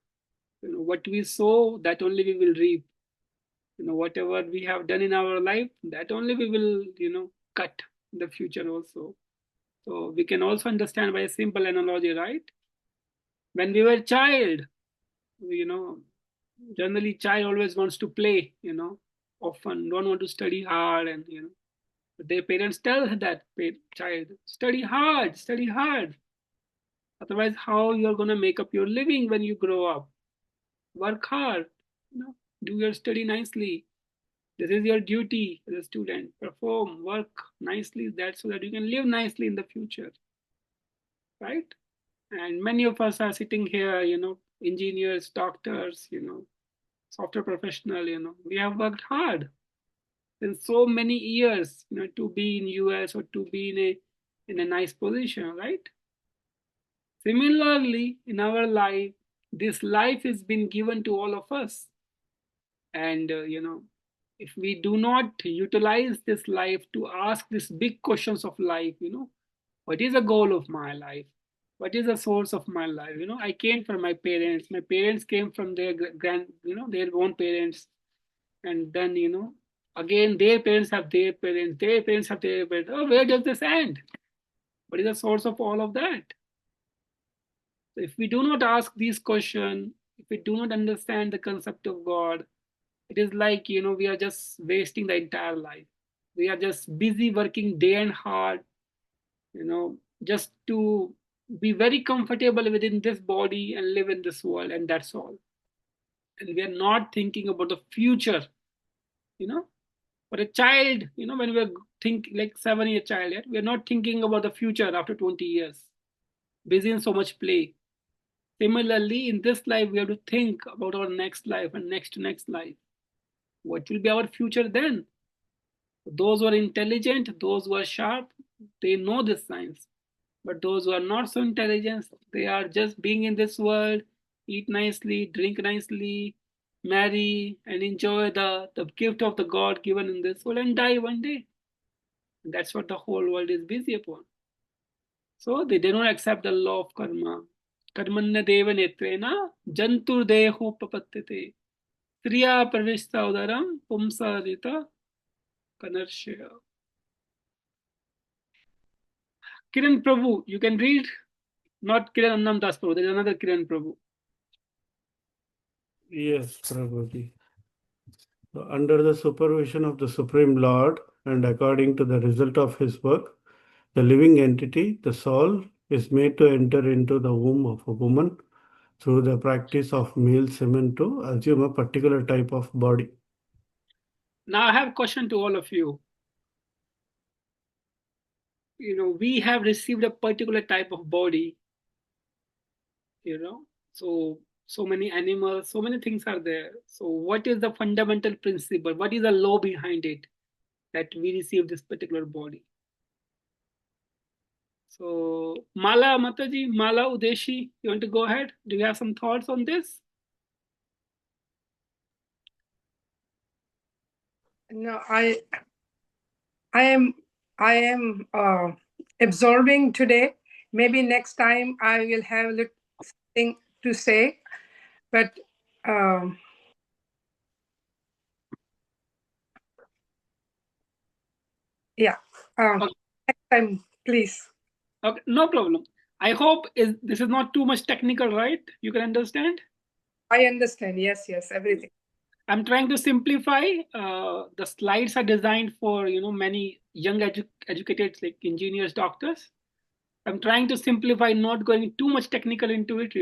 What we sow, that only we will reap. Whatever we have done in our life, that only we will, cut in the future also. So we can also understand by a simple analogy, right? When we were a child, you know, generally child always wants to play, often don't want to study hard, and but their parents tell that child, study hard. Otherwise, how you're gonna make up your living when you grow up? Work hard, do your study nicely. This is your duty as a student. Perform, work nicely, that so that you can live nicely in the future, right? And many of us are sitting here, engineers, doctors, software professional, we have worked hard in so many years, to be in US or to be in a nice position, right? Similarly, in our life, this life has been given to all of us. And, if we do not utilize this life to ask these big questions of life, what is the goal of my life? What is the source of my life? I came from my parents. My parents came from their their own parents. And then, again, their parents have their parents have their parents. Oh, where does this end? What is the source of all of that? So if we do not ask these questions, if we do not understand the concept of God, it is like, we are just wasting the entire life. We are just busy working day and hard, just to be very comfortable within this body and live in this world, and that's all. And we are not thinking about the future, you know. For a child, when we're think like 7-year child, yeah, we're not thinking about the future after 20 years, busy in so much play. Similarly, in this life, we have to think about our next life and next to next life. What will be our future then? Those who are intelligent, those who are sharp, they know this science. But those who are not so intelligent, they are just being in this world, eat nicely, drink nicely, marry, and enjoy the gift of the God given in this world and die one day. And that's what the whole world is busy upon. So they do not accept the law of karma. Karmanya deva netrena jantur deho papatyate. Kriya pravishta udaram pumsarita kanarshya. Kiran Prabhu, you can read. Not Kiran Annam Das Prabhu. There is another Kiran Prabhu. Yes, Prabhuji. So under the supervision of the Supreme Lord and according to the result of his work, the living entity, the soul, is made to enter into the womb of a woman through the practice of male semen to assume a particular type of body. Now I have a question to all of you. We have received a particular type of body, so many animals, so many things are there. So what is the fundamental principle? What is the law behind it that we receive this particular body? So Mala Mataji, Mala Udeshi, you want to go ahead? Do you have some thoughts on this? No, I am absorbing today. Maybe next time I will have a little thing to say, but yeah. Okay. Next time, please. Okay, no problem. I hope this is not too much technical, right? You can understand? I understand. Yes, everything. I'm trying to simplify. The slides are designed for many young educated like engineers, doctors. I'm trying to simplify, not going too much technical into it.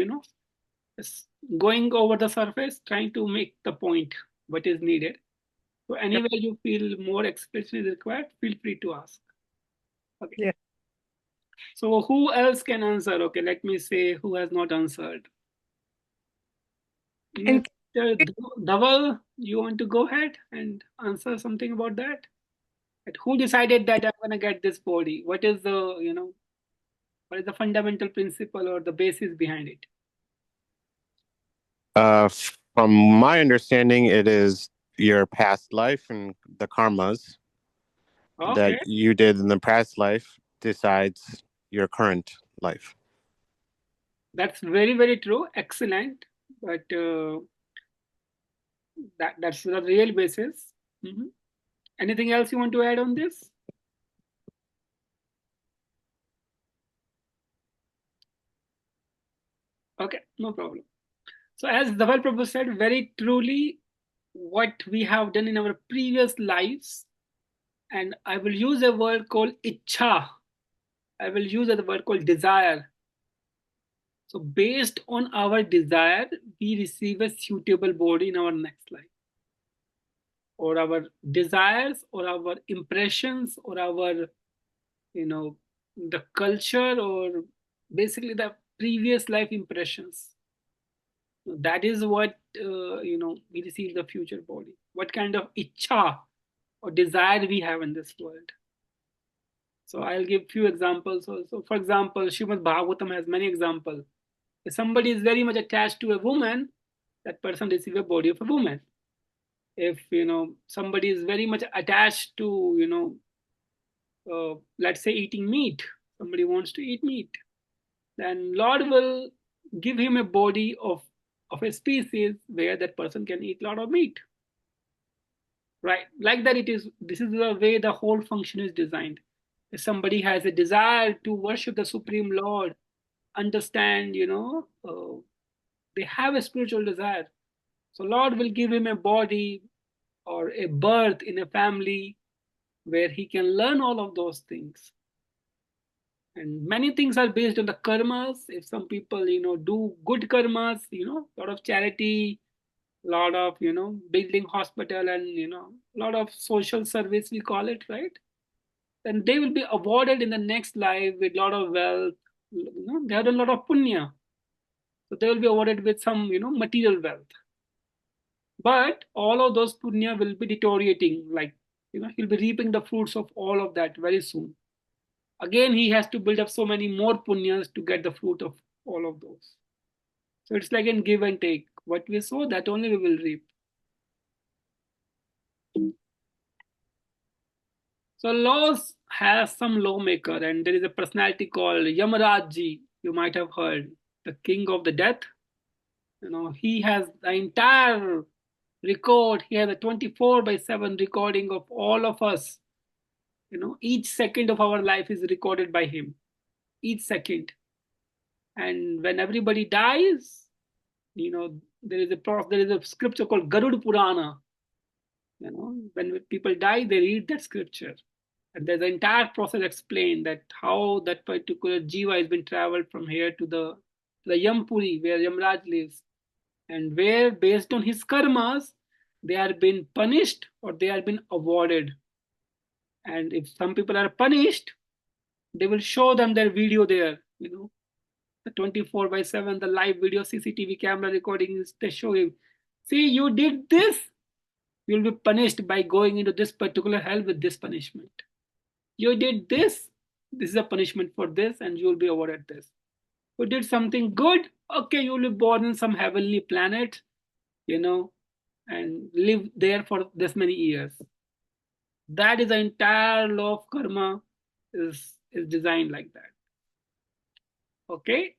Just going over the surface, trying to make the point what is needed. So anywhere you feel more explanation is required, feel free to ask. Okay. Yeah. So who else can answer? Okay, let me say who has not answered. And Mr. Dhaval, you want to go ahead and answer something about that? Who decided that I'm gonna get this body? What is the fundamental principle or the basis behind it? From my understanding, it is your past life and the karmas that Okay, you did in the past life decides your current life. that's very, very true. Excellent. But that's the real basis. Mhm. Anything else you want to add on this? Okay, no problem. So as Dhaval Prabhu said, very truly, what we have done in our previous lives, and I will use a word called ichha. I will use a word called desire. So based on our desire, we receive a suitable body in our next life. Or our desires, or our impressions, or our, the culture, or basically the previous life impressions. That is what, we receive the future body. What kind of ichha or desire we have in this world. So I'll give few examples also. For example, Srimad Bhagavatam has many examples. If somebody is very much attached to a woman, that person receives a body of a woman. If somebody is very much attached to let's say eating meat, somebody wants to eat meat, then Lord will give him a body of a species where that person can eat a lot of meat. Right, like that it is. This is the way the whole function is designed. If somebody has a desire to worship the Supreme Lord, understand, they have a spiritual desire. So Lord will give him a body or a birth in a family where he can learn all of those things. And many things are based on the karmas. If some people, do good karmas, a lot of charity, a lot of, building hospital and, a lot of social service, we call it, right? Then they will be awarded in the next life with a lot of wealth. They have done a lot of punya. So they will be awarded with some, material wealth. But all of those punya will be deteriorating. Like, he'll be reaping the fruits of all of that very soon. Again, he has to build up so many more punyas to get the fruit of all of those. So it's like a give and take. What we sow, that only we will reap. So laws has some lawmaker, and there is a personality called Yamarajji. You might have heard the king of the death. He has the entire record. He has a 24/7 recording of all of us. Each second of our life is recorded by him. Each second. And when everybody dies, there is a scripture called Garud Purana. When people die, they read that scripture. And there's an entire process explained that how that particular jiva has been traveled from here to the Yampuri, where Yamraj lives, and where, based on his karmas, they are being punished or they are being awarded. And if some people are punished, they will show them their video there, the 24/7, the live video CCTV camera recordings, they show him, see, you did this, you'll be punished by going into this particular hell with this punishment. You did this, this is a punishment for this, and you'll be awarded this. You did something good, okay, you'll be born in some heavenly planet, and live there for this many years. That is the entire law of karma is is designed like that. Okay,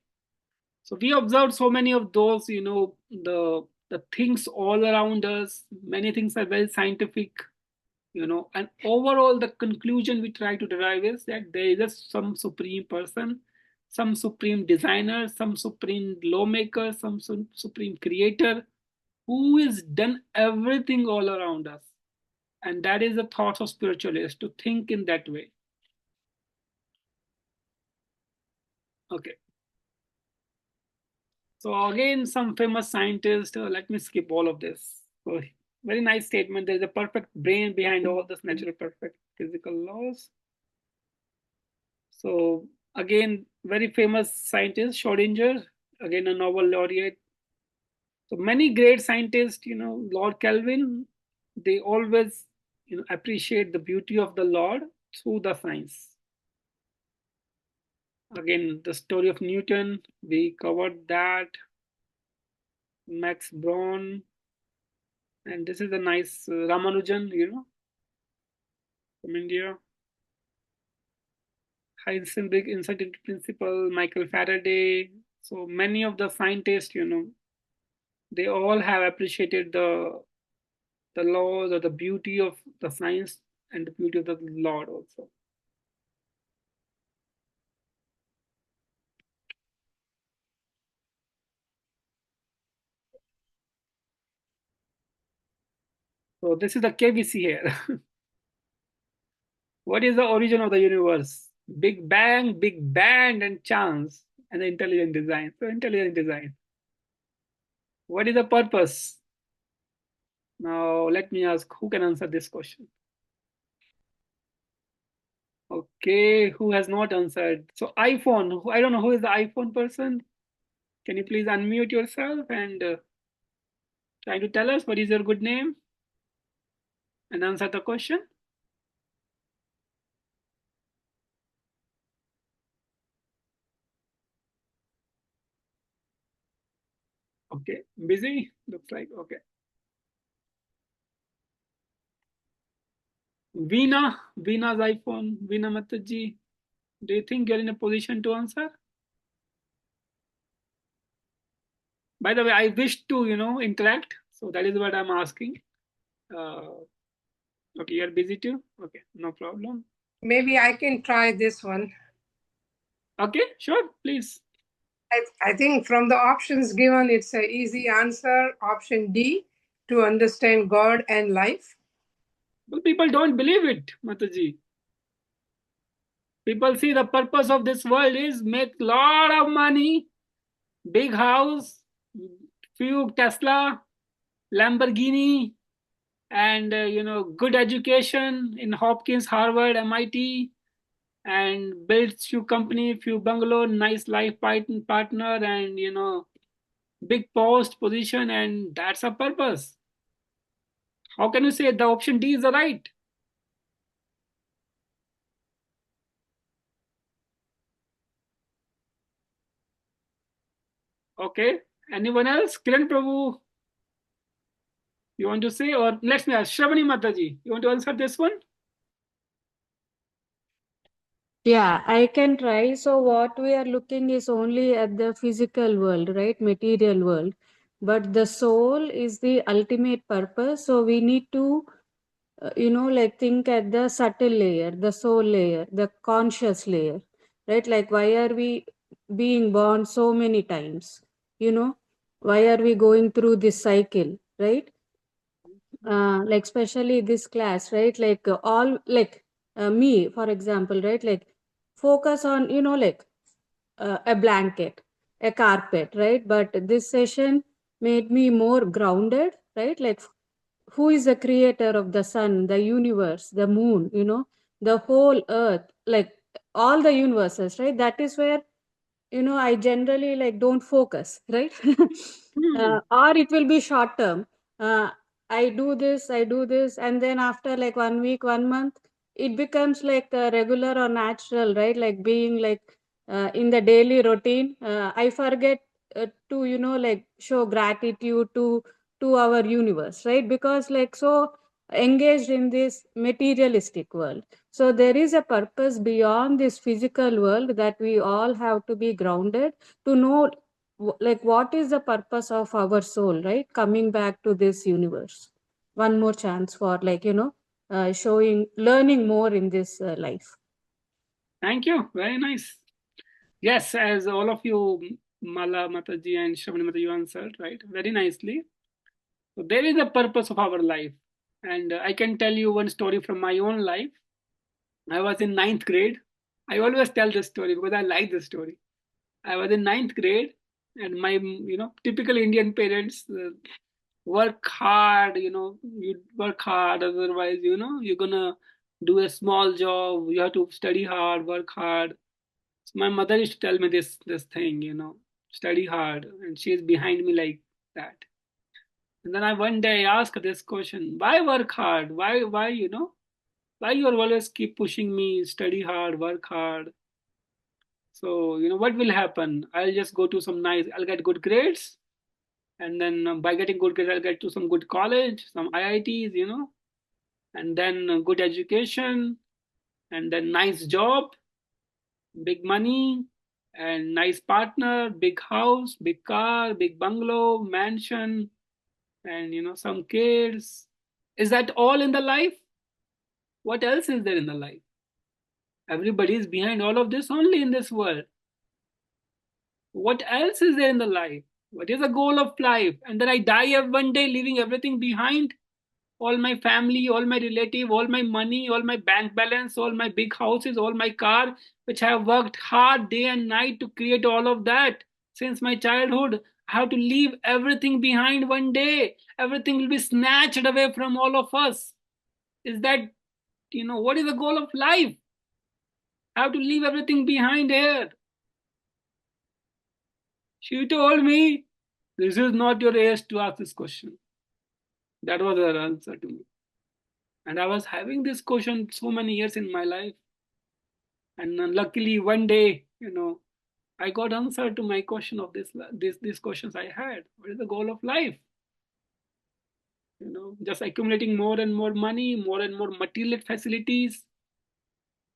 so we observed so many of those, the things all around us. Many things are very scientific, and overall the conclusion we try to derive is that there is some supreme person, some supreme designer, some supreme lawmaker, some supreme creator who has done everything all around us. And that is the thoughts of spiritualists, to think in that way. Okay. So again, some famous scientists, let me skip all of this. So very nice statement. There's a perfect brain behind all this natural perfect physical laws. So again, very famous scientist, Schrodinger, again a Nobel laureate. So many great scientists, Lord Kelvin, they always appreciate the beauty of the Lord through the science. Again, the story of Newton, we covered that. Max Born, and this is a nice Ramanujan, from India. Heisenberg Uncertainty Principle, Michael Faraday. So many of the scientists, they all have appreciated the laws or the beauty of the science and the beauty of the Lord also. So this is the KBC here. What is the origin of the universe? Big Bang, Big Bang, and chance, and the intelligent design. So intelligent design. What is the purpose? Now let me ask, who can answer this question? Okay, who has not answered? So iPhone, I don't know who is the iPhone person. Can you please unmute yourself and try to tell us what is your good name and answer the question? Okay, busy, looks like, okay. Vena's iPhone, Veena Mataji, do you think you're in a position to answer? By the way, I wish to, interact. So that is what I'm asking. Okay, you're busy too? Okay, no problem. Maybe I can try this one. Okay, sure, please. I think from the options given, it's an easy answer. Option D, to understand God and life. Well, people don't believe it, Mataji. People see the purpose of this world is make lot of money, big house, few Tesla, Lamborghini, and good education in Hopkins, Harvard, MIT, and build few company, few bungalow, nice life partner, and big post position, and that's a purpose. How can you say the option D is the right? Okay, anyone else? Kiran Prabhu, you want to say, or let me ask Shravani Mataji, you want to answer this one? Yeah, I can try. So, what we are looking is only at the physical world, right? Material world. But the soul is the ultimate purpose. So, we need to, like think at the subtle layer, the soul layer, the conscious layer, right? Like, why are we being born so many times? Why are we going through this cycle, right? Like especially this class, right? Like all like me, for example, right? Like focus on like a blanket, a carpet, right? But this session made me more grounded, right? Like who is the creator of the sun, the universe, the moon, the whole earth, like all the universes, right? That is where I generally like don't focus, right? Or it will be short term. uh, I do this, and then after like 1 week, 1 month, it becomes like regular or natural, right? Like being like in the daily routine, I forget to like show gratitude to our universe, right? Because like so engaged in this materialistic world. So there is a purpose beyond this physical world that we all have to be grounded to know like what is the purpose of our soul, right? Coming back to this universe. One more chance for learning more in this life. Thank you. Very nice. Yes, as all of you, Mala Mataji and Shravani Mataji, you answered, right? Very nicely. So there is a purpose of our life. And I can tell you one story from my own life. I was in ninth grade. I always tell this story because I like this story. I was in ninth grade, and my, typical Indian parents work hard, you work hard, otherwise, you're gonna do a small job, you have to study hard, work hard. So my mother used to tell me this thing, study hard, and she's behind me like that. And then I one day asked her this question: why work hard? Why why you always keep pushing me, study hard, work hard? So what will happen? I'll just go to some nice. I'll get good grades, and then by getting good grades, I'll get to some good college, some IITs, and then good education, and then nice job, big money, and nice partner, big house, big car, big bungalow, mansion, and some kids. Is that all in the life? What else is there in the life? Everybody is behind all of this only in this world. What else is there in the life? What is the goal of life? And then I die one day, leaving everything behind, all my family, all my relative, all my money, all my bank balance, all my big houses, all my car, which I have worked hard day and night to create all of that since my childhood. I have to leave everything behind one day. Everything will be snatched away from all of us. Is that, what is the goal of life? I have to leave everything behind here. She told me, this is not your age to ask this question. That was her answer to me. And I was having this question so many years in my life. And luckily one day, I got answer to my question of these questions I had. What is the goal of life? Just accumulating more and more money, more and more material facilities,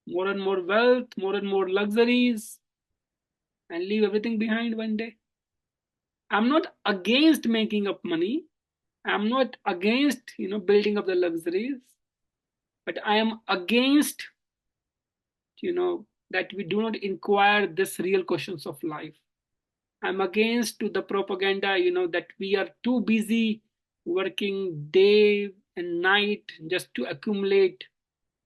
more and more wealth, more and more luxuries, and leave everything behind one day. I'm not against making up money. I'm not against, building up the luxuries, but I am against, that we do not inquire this real questions of life. I'm against to the propaganda, that we are too busy working day and night just to accumulate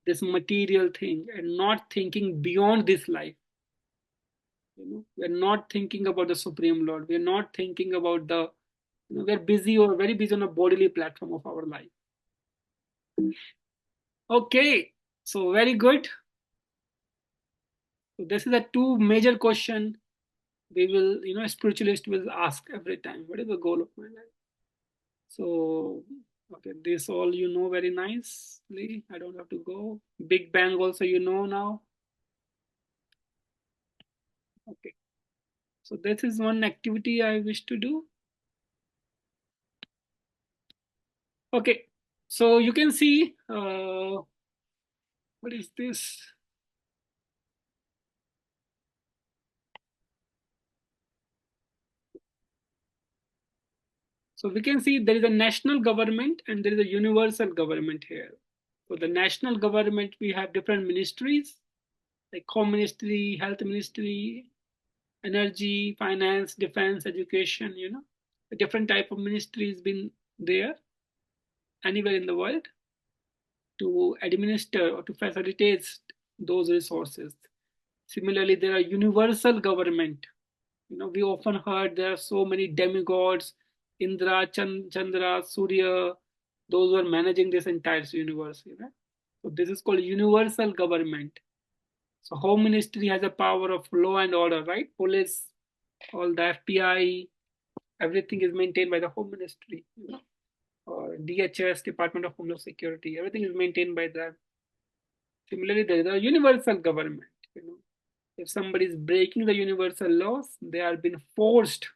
this material thing and not thinking beyond this life. We're not thinking about the Supreme Lord. We're not thinking about we're busy or very busy on a bodily platform of our life. Okay, so very good. So this is a two major question we will, spiritualist will ask every time. What is the goal of my life? So, okay, this all very nicely. I don't have to go. Big Bang also now. Okay. So this is one activity I wish to do. Okay. So you can see, what is this? So we can see there is a national government and there is a universal government here. For the national government, we have different ministries like Home Ministry, Health Ministry, Energy, Finance, Defense, Education, a different type of ministries been there anywhere in the world to administer or to facilitate those resources. Similarly, there are universal government. We often heard there are so many demigods, Indra, Chandra, Surya, those who are managing this entire universe. So this is called universal government. So Home Ministry has a power of law and order, right? Police, all the FBI, everything is maintained by the Home Ministry. Or DHS, Department of Homeland Security, everything is maintained by them. Similarly, there is a universal government. If somebody is breaking the universal laws, they are being forced.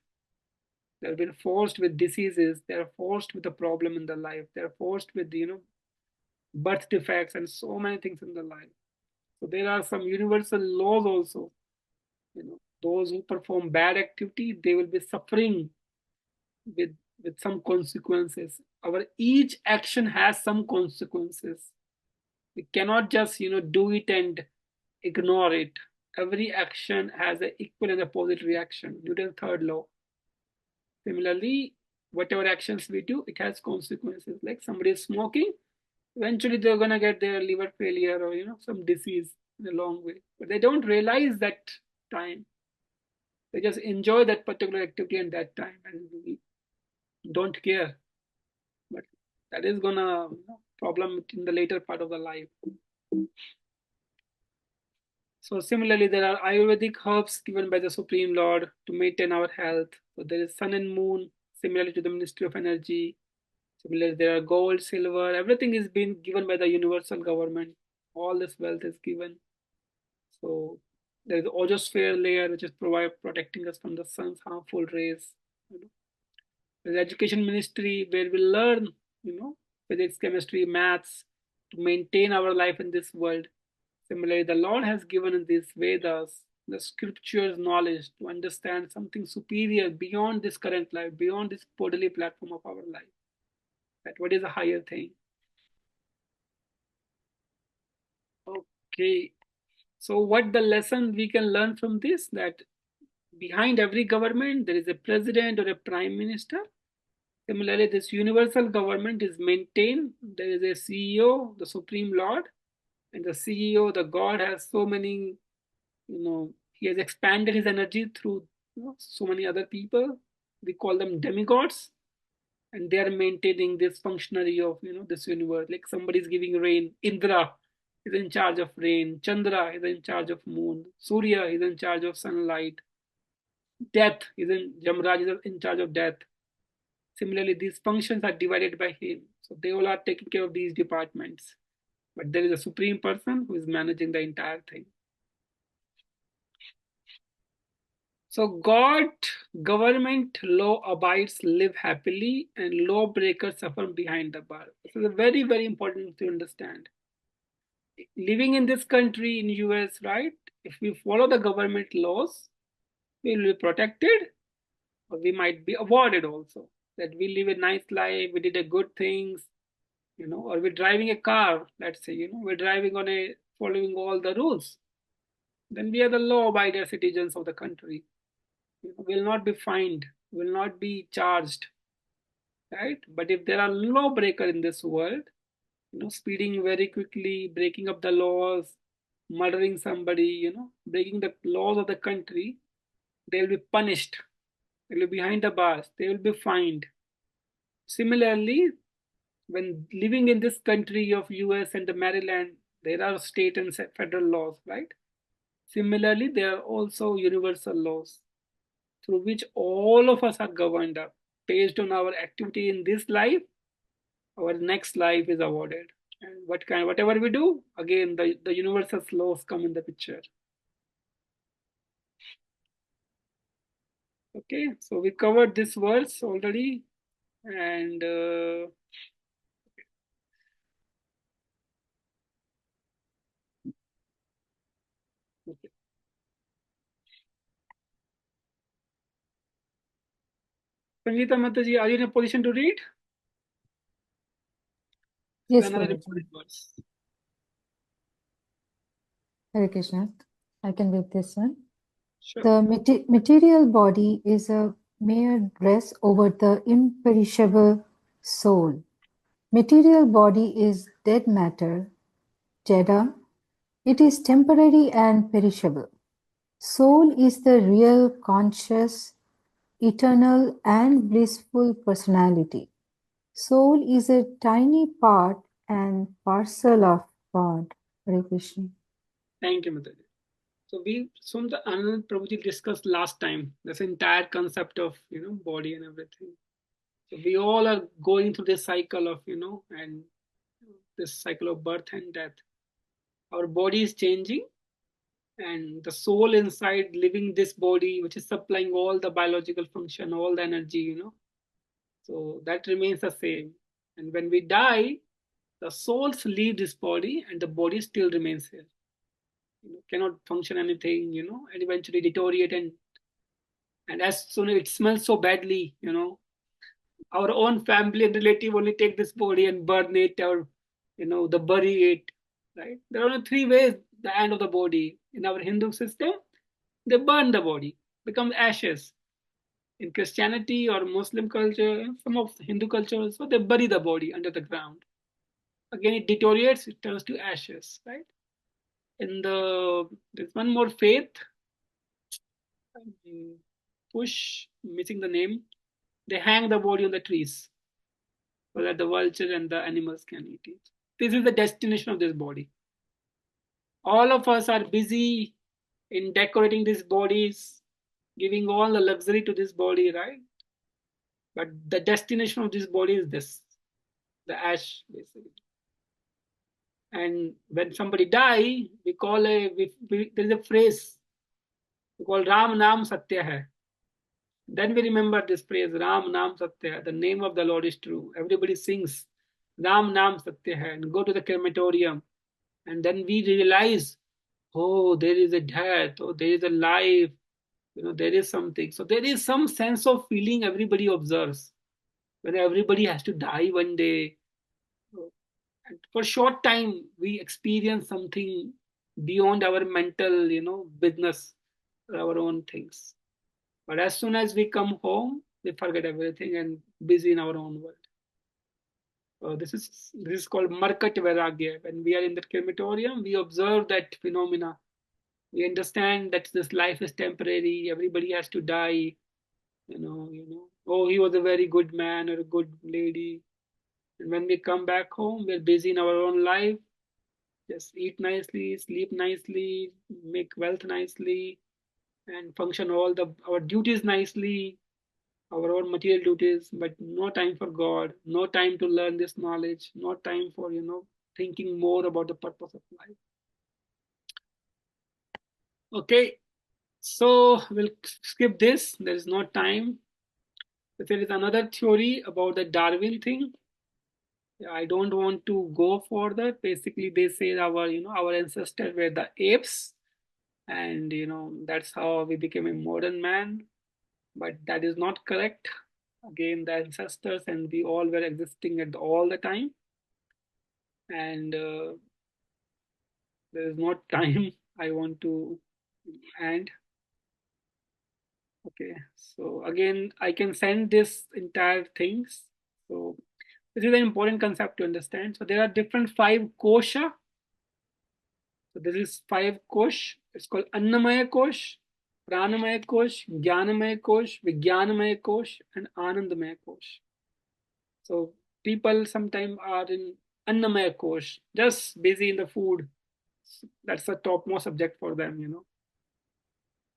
They have been forced with diseases. They are forced with a problem in their life. They are forced with birth defects, and so many things in the life. So there are some universal laws also. Those who perform bad activity, they will be suffering with some consequences. Our each action has some consequences. We cannot just do it and ignore it. Every action has an equal and opposite reaction. Newton's third law. Similarly, whatever actions we do, it has consequences. Like somebody is smoking, eventually they're gonna get their liver failure or some disease in a long way. But they don't realize that time. They just enjoy that particular activity and that time, and we don't care. But that is gonna problem in the later part of the life. So similarly, there are Ayurvedic herbs given by the Supreme Lord to maintain our health. So there is sun and moon, similarly to the Ministry of Energy. Similarly, there are gold, silver, everything is being given by the universal government. All this wealth is given. So there is the ozosphere layer, which is protecting us from the sun's harmful rays. There's education ministry where we learn, physics, chemistry, maths to maintain our life in this world. Similarly, the Lord has given in these Vedas the scriptures knowledge to understand something superior beyond this current life, beyond this bodily platform of our life. That what is a higher thing? Okay. So what the lesson we can learn from this? That behind every government, there is a president or a prime minister. Similarly, this universal government is maintained. There is a CEO, the Supreme Lord, and the CEO, the God, has so many, he has expanded his energy through so many other people. We call them demigods, and they are maintaining this functionary of this universe. Like somebody is giving rain. Indra is in charge of rain. Chandra is in charge of moon. Surya is in charge of sunlight. Death is in Jamraj is in charge of death. Similarly, these functions are divided by him. So they all are taking care of these departments. But there is a supreme person who is managing the entire thing. So God, government, law abides, live happily, and lawbreakers suffer behind the bar. This is a very, very important to understand. Living in this country, in US, right? If we follow the government laws, we will be protected, or we might be awarded also. That we live a nice life, we did a good things, or we're driving a car, let's say, we're driving on following all the rules. Then we are the law-abiding citizens of the country. Will not be fined, will not be charged, right? But if there are lawbreakers in this world, speeding very quickly, breaking up the laws, murdering somebody, breaking the laws of the country, they will be punished. They will be behind the bars. They will be fined. Similarly, when living in this country of US and the Maryland, there are state and federal laws, right? Similarly, there are also universal laws through which all of us are governed up. Based on our activity in this life, our next life is awarded. And whatever we do, again, the universal laws come in the picture. Okay, so we covered this verse already, and okay. Sangeeta Mataji, are you in a position to read? Yes, Another Prabhuji. important verse. Hare Krishna. I can read this one. Sure. The material body is a mere dress over the imperishable soul. Material body is dead matter, Jada. It is temporary and perishable. Soul is the real, conscious, eternal, and blissful personality. Soul is a tiny part and parcel of God. Hare Krishna. Thank you, Mataji. So the Anand Prabhuji discussed last time this entire concept of body and everything. So we all are going through this cycle of and this cycle of birth and death. Our body is changing, and the soul inside living this body, which is supplying all the biological function, all the energy, so that remains the same. And when we die, The souls leave this body and the body still remains here. Cannot function anything, and eventually deteriorate, and as soon as it smells so badly, our own family and relative only take this body and burn it, or the bury it, right? There are only three ways the end of the body in our Hindu system. They burn the body, becomes ashes. In Christianity or Muslim culture, some of Hindu culture also, they bury the body under the ground. Again, it deteriorates, it turns to ashes, right? There's one more faith, push, missing the name. They hang the body on the trees so that the vultures and the animals can eat it. This is the destination of this body. All of us are busy in decorating these bodies, giving all the luxury to this body, right? But the destination of this body is this, the ash, basically. And when somebody die, we call there is a phrase we call Ram Naam Satya Hai. Then we remember this phrase, Ram Naam Satya Hai, the name of the Lord is true. Everybody sings Ram Naam Satya Hai and go to the crematorium. And then we realize, oh, there is a death, oh, there is a life, there is something. So there is some sense of feeling everybody observes when everybody has to die one day. And for a short time, we experience something beyond our mental, business, our own things. But as soon as we come home, we forget everything and busy in our own world. So this is called Markat Vairagya. When we are in the crematorium, we observe that phenomena. We understand that this life is temporary. Everybody has to die. Oh, he was a very good man or a good lady. And when we come back home, we're busy in our own life. Just eat nicely, sleep nicely, make wealth nicely, and function all our duties nicely, our own material duties, but no time for God, no time to learn this knowledge, no time for thinking more about the purpose of life. Okay, so we'll skip this. There is no time. But there is another theory about the Darwin thing. I don't want to go further. Basically, they say our ancestors were the apes, and that's how we became a modern man. But that is not correct. Again, the ancestors and we all were existing at all the time, and there is no time. I want to end. Okay, so again, I can send this entire things. So this is an important concept to understand. So there are different 5 kosha. So there is 5 kosh. It's called Annamaya kosh, Pranamaya kosh, Jnanamaya kosh, Vijnanamaya kosh, and Anandamaya kosh. So people sometimes are in Annamaya kosh, just busy in the food. That's the topmost subject for them.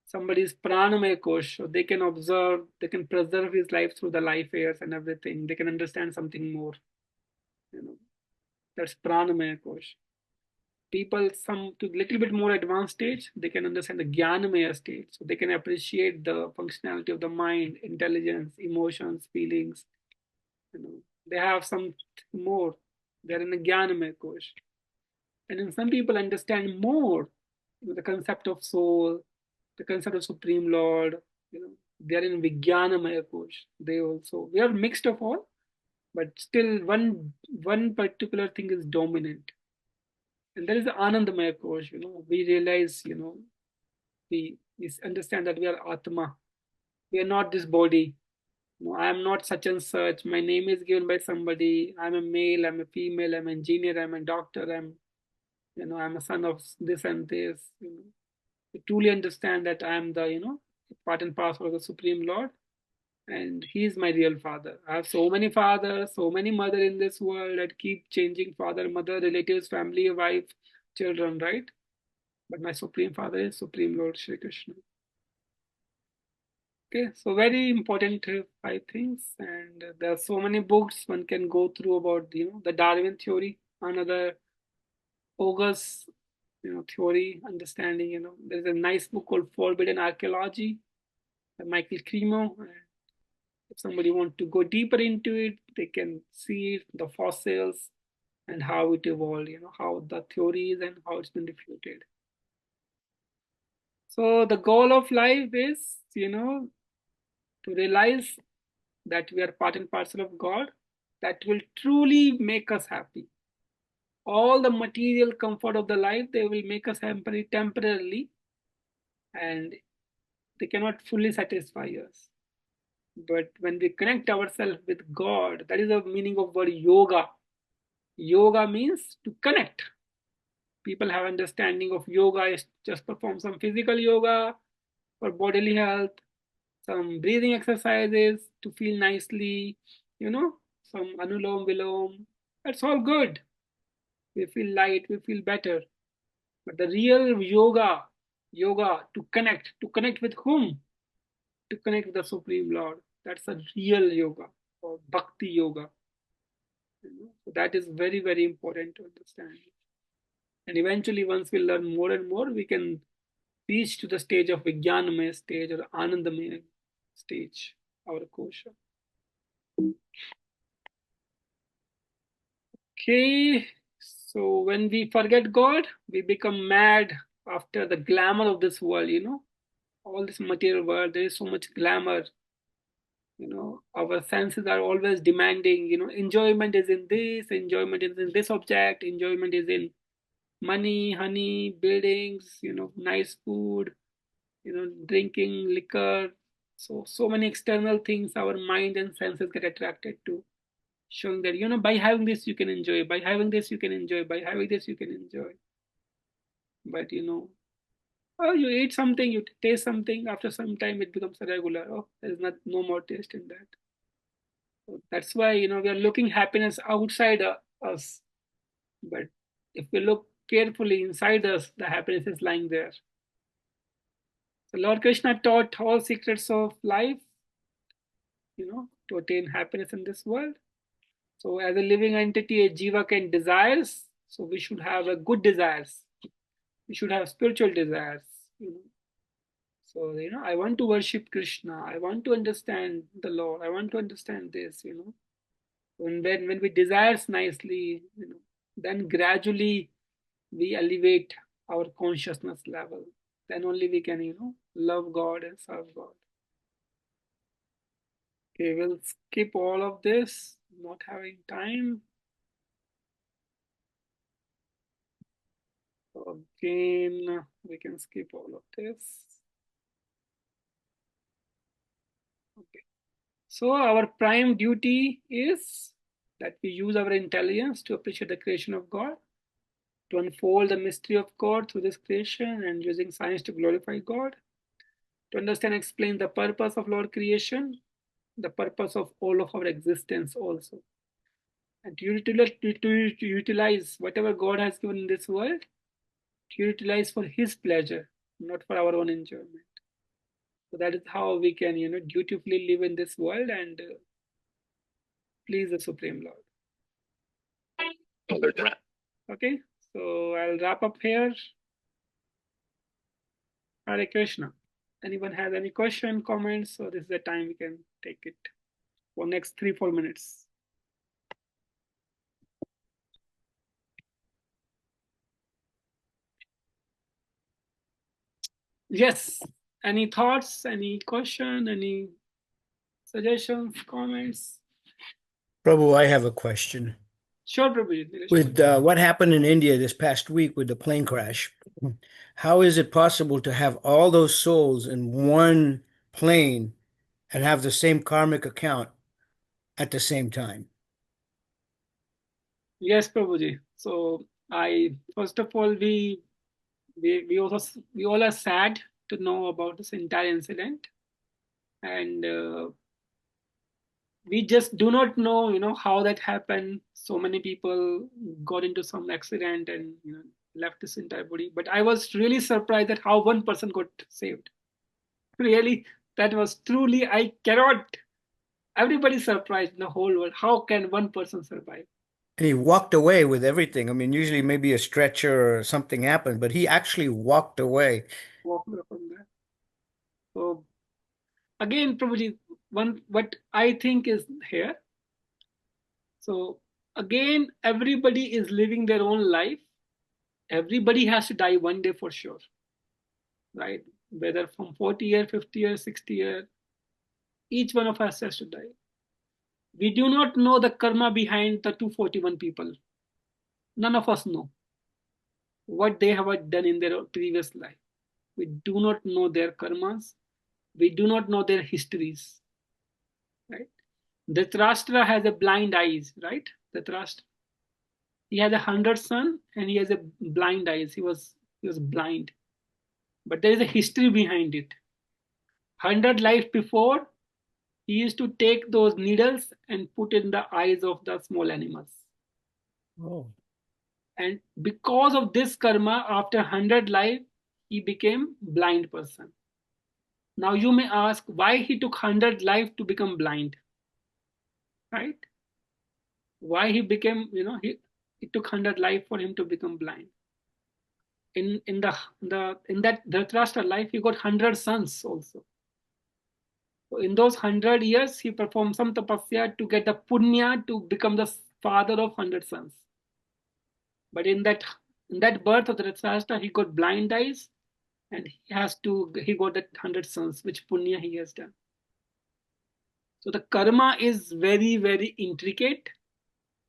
Somebody is Pranamaya kosh, so they can observe, they can preserve his life through the life years and everything. They can understand something more. That's Pranamaya kosh. People some to little bit more advanced stage, they can understand the Jnanamaya stage. So they can appreciate the functionality of the mind, intelligence, emotions, feelings. They have some more. They're in the Jnanamaya kosh. And then some people understand more the concept of soul, the concept of Supreme Lord. They are in Vijnanamaya kosh. They also, we are mixed of all, but still one particular thing is dominant. And there is the Anandamaya kosh. We realize, we understand that we are Atma. We are not this body. I am not such and such. My name is given by somebody. I'm a male, I'm a female, I'm an engineer, I'm a doctor, I'm a son of this and this. To truly understand that I am the, part and parcel of the Supreme Lord, and He is my real father. I have so many fathers, so many mothers in this world that keep changing father, mother, relatives, family, wife, children, right? But my Supreme Father is Supreme Lord Shri Krishna. Okay, so very important 5 things, and there are so many books one can go through about the Darwin theory, another bogus theory, understanding. There's a nice book called Forbidden Archaeology by Michael Cremo. If somebody wants to go deeper into it, they can see the fossils, and how it evolved, how the theories and how it's been refuted. So the goal of life is, to realize that we are part and parcel of God, that will truly make us happy. All the material comfort of the life, they will make us happy temporarily, and they cannot fully satisfy us. But when we connect ourselves with God, that is the meaning of word yoga. Yoga means to connect. People have understanding of yoga is just perform some physical yoga for bodily health, some breathing exercises to feel nicely, some anulom vilom. That's all good. We feel light, we feel better. But the real yoga to connect with whom? To connect with the Supreme Lord. That's a real yoga or bhakti yoga. So that is very, very important to understand. And eventually, once we learn more and more, we can reach to the stage of Vijnanamaya stage or Anandamaya stage, our kosha. Okay, so when we forget God, we become mad after the glamour of this world, all this material world, there is so much glamour. Our senses are always demanding, enjoyment is in this, enjoyment is in this object, enjoyment is in money, honey, buildings, nice food, drinking liquor. So many external things our mind and senses get attracted to, showing that, by having this you can enjoy, by having this you can enjoy, by having this you can enjoy. But oh, you eat something, you taste something, after some time it becomes a regular. Oh, there's no more taste in that. So that's why, we are looking happiness outside us. But if we look carefully inside us, the happiness is lying there. So Lord Krishna taught all secrets of life, to attain happiness in this world. So as a living entity, a jiva can desires. So we should have a good desires. We should have spiritual desires. So, I want to worship Krishna. I want to understand the Lord. I want to understand this, When we desires nicely, then gradually we elevate our consciousness level. Then only we can, love God and serve God. Okay, we'll skip all of this, not having time. So again, we can skip all of this. Okay. So our prime duty is that we use our intelligence to appreciate the creation of God, to unfold the mystery of God through this creation, and using science to glorify God, to understand and explain the purpose of Lord creation, the purpose of all of our existence also, and to utilize whatever God has given in this world, to utilize for His pleasure, not for our own enjoyment. So that is how we can, dutifully live in this world and please the Supreme Lord. Okay, so I'll wrap up here. Hare Krishna. Anyone has any question, comments? So this is the time we can take it for next 3-4 minutes. Yes. Any thoughts? Any question? Any suggestions? Comments? Prabhu, I have a question. Sure, Prabhu. With what happened in India this past week with the plane crash, how is it possible to have all those souls in one plane and have the same karmic account at the same time? Yes, Prabhuji. So first of all, we all are sad to know about this entire incident, and we just do not know, how that happened. So many people got into some accident and left this entire body. But I was really surprised at how one person got saved. Really, that was truly, I cannot. Everybody's surprised in the whole world. How can one person survive? And he walked away with everything. I mean, usually maybe a stretcher or something happened, but he actually walked away. Walk away from that. So again, Prabhuji, what I think is here. So again, everybody is living their own life. Everybody has to die one day for sure, right? Whether from 40 years, 50 years, 60 years, each one of us has to die. We do not know the karma behind the 241 people. None of us know what they have done in their previous life. We do not know their karmas. We do not know their histories, right? Dhritarashtra has a blind eyes, right? Dhritarashtra. He has 100 sons and he has a blind eyes. He was blind, but there is a history behind it. 100 lives before, he used to take those needles and put in the eyes of the small animals. Oh. And because of this karma, after 100 lives, he became blind person. Now you may ask why he took 100 lives to become blind, right? Why he became, it took 100 lives for him to become blind. In that Dhritarashtra life, he got 100 sons also. So in those 100 years, he performed some tapasya to get the punya to become the father of 100 sons. But in that birth of the Dhritarashtra, he got blind eyes, and he got that 100 sons, which punya he has done. So the karma is very, very intricate,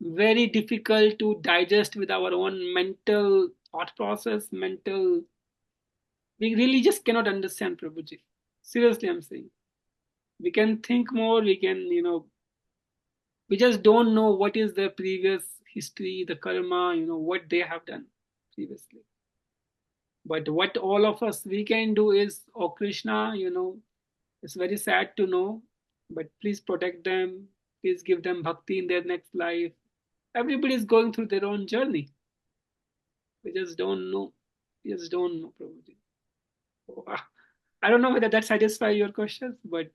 very difficult to digest with our own mental thought process, we really just cannot understand, Prabhuji. Seriously, I'm saying. We can think more, we can, we just don't know what is the previous history, the karma, what they have done previously. But what all of us we can do is, oh Krishna, it's very sad to know, but please protect them, please give them bhakti in their next life. Everybody is going through their own journey. We just don't know. Prabhuji. Oh, I don't know whether that satisfies your questions, but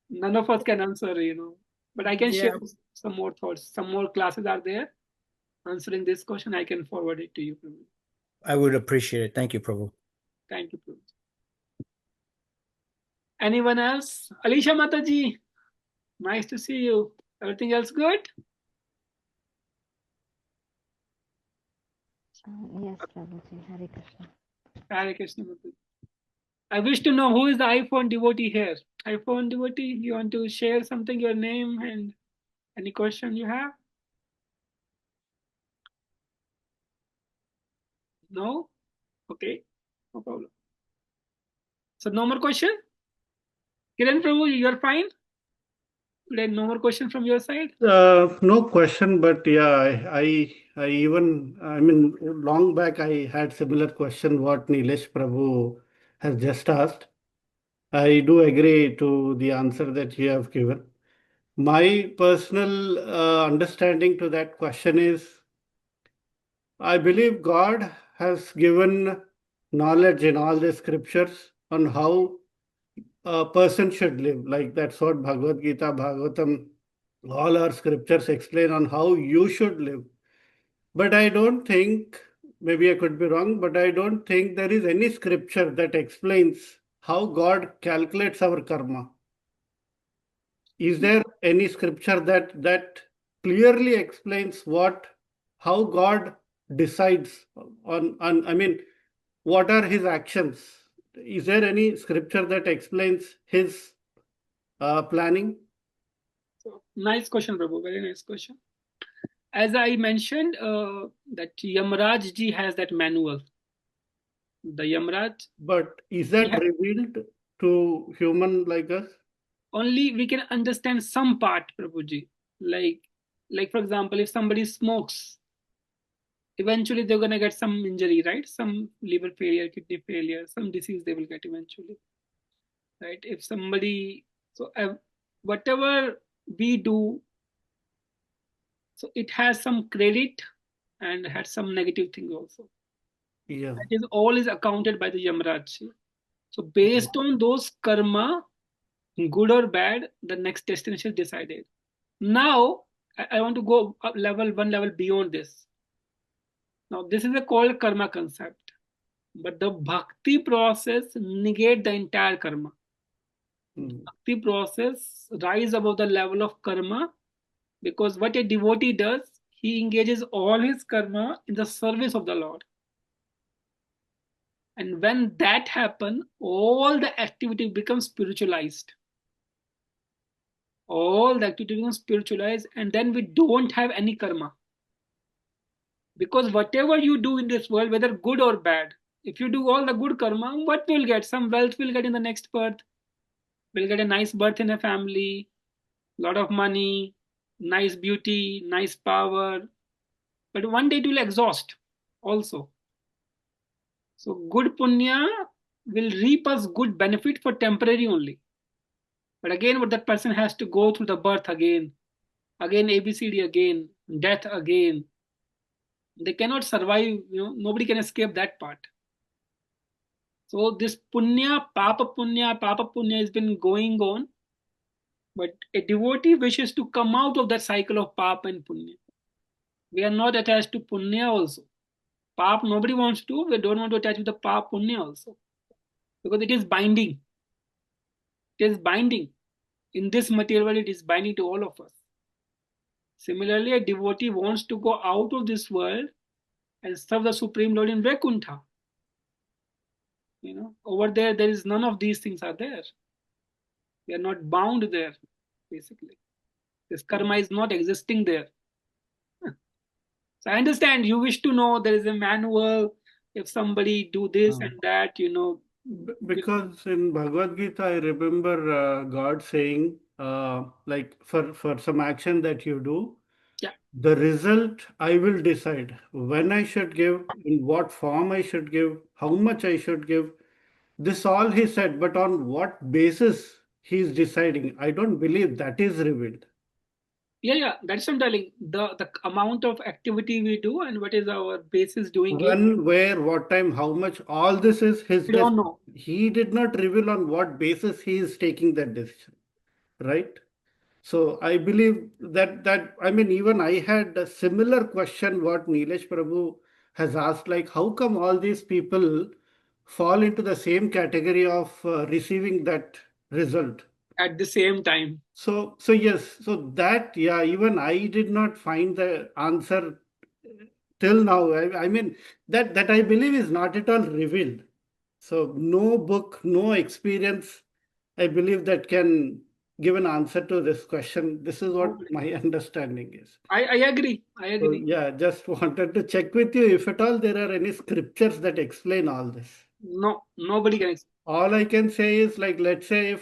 none of us can answer, But I can share some more thoughts. Some more classes are there answering this question. I can forward it to you, Prabhu. I would appreciate it. Thank you, Prabhu. Thank you, Prabhu. Anyone else? Alicia Mataji, nice to see you. Everything else good? Yes, Prabhuji. Hare Krishna. Hare Krishna Mataji. I wish to know who is the iPhone devotee here. iPhone devotee, you want to share something, your name and any question you have? No? Okay, no problem. So no more question? Kiran Prabhu, you're fine? No more question from your side? No question, but yeah, I even, I mean, long back I had similar question what Nilesh Prabhu has just asked. I do agree to the answer that you have given. My personal understanding to that question is, I believe God has given knowledge in all the scriptures on how a person should live. Like that's what Bhagavad Gita, Bhagavatam, all our scriptures explain on how you should live. But I don't think, maybe I could be wrong, but I don't think there is any scripture that explains how God calculates our karma. Is there any scripture that clearly explains how God decides on I mean, what are his actions? Is there any scripture that explains his planning? So, nice question, Prabhu. Very nice question. As I mentioned, that Yamraj ji has that manual. The Yamraj. But is that revealed to human like us? Only we can understand some part, Prabhuji. Like for example, if somebody smokes, eventually they're gonna get some injury, right? Some liver failure, kidney failure, some disease they will get eventually, right? If somebody, whatever we do, so it has some credit and has some negative things also. Yeah. That is all is accounted by the Yamraj. So based on those karma, good or bad, the next destination is decided. Now, I want to go up one level beyond this. Now, this is a called karma concept, but the bhakti process negate the entire karma. Bhakti process rise above the level of karma, because what a devotee does, he engages all his karma in the service of the Lord. And when that happens, all the activity becomes spiritualized. All the activity becomes spiritualized, and then we don't have any karma. Because whatever you do in this world, whether good or bad, if you do all the good karma, what we'll get? Some wealth we'll get in the next birth. We'll get a nice birth in a family, lot of money, nice beauty, nice power. But one day it will exhaust also. So good punya will reap us good benefit for temporary only. But again, what that person has to go through the birth again ABCD again, death again. They cannot survive, nobody can escape that part. So this papa punya has been going on. But a devotee wishes to come out of that cycle of papa and punya. We are not attached to punya also. Pap, nobody wants to. We don't want to attach with the pap punya also. Because it is binding. It is binding. In this material world, it is binding to all of us. Similarly, a devotee wants to go out of this world and serve the Supreme Lord in Vaikuntha. Over there is none of these things are there. We are not bound there, basically. This karma is not existing there. So I understand you wish to know there is a manual. If somebody do this and that, Because in Bhagavad Gita, I remember God saying, like for some action that you do, yeah, the result I will decide when I should give, in what form I should give, how much I should give. This all he said, but on what basis he is deciding, I don't believe that is revealed. yeah, that's what I'm telling. The amount of activity we do and what is our basis doing it. When, where, what time, how much, all this is his We don't decision. know. He did not reveal on what basis he is taking that decision, right? So I believe that I mean, even I had a similar question what Nilesh Prabhu has asked, like how come all these people fall into the same category of receiving that result At the same time. so yes, so that, yeah, even I did not find the answer till now. I mean, that I believe is not at all revealed. So no book, no experience, I believe that can give an answer to this question. This is what my understanding is. I agree. I So agree. yeah, just wanted to check with you if at all there are any scriptures that explain all this. No, nobody can. All I can say is, like, let's say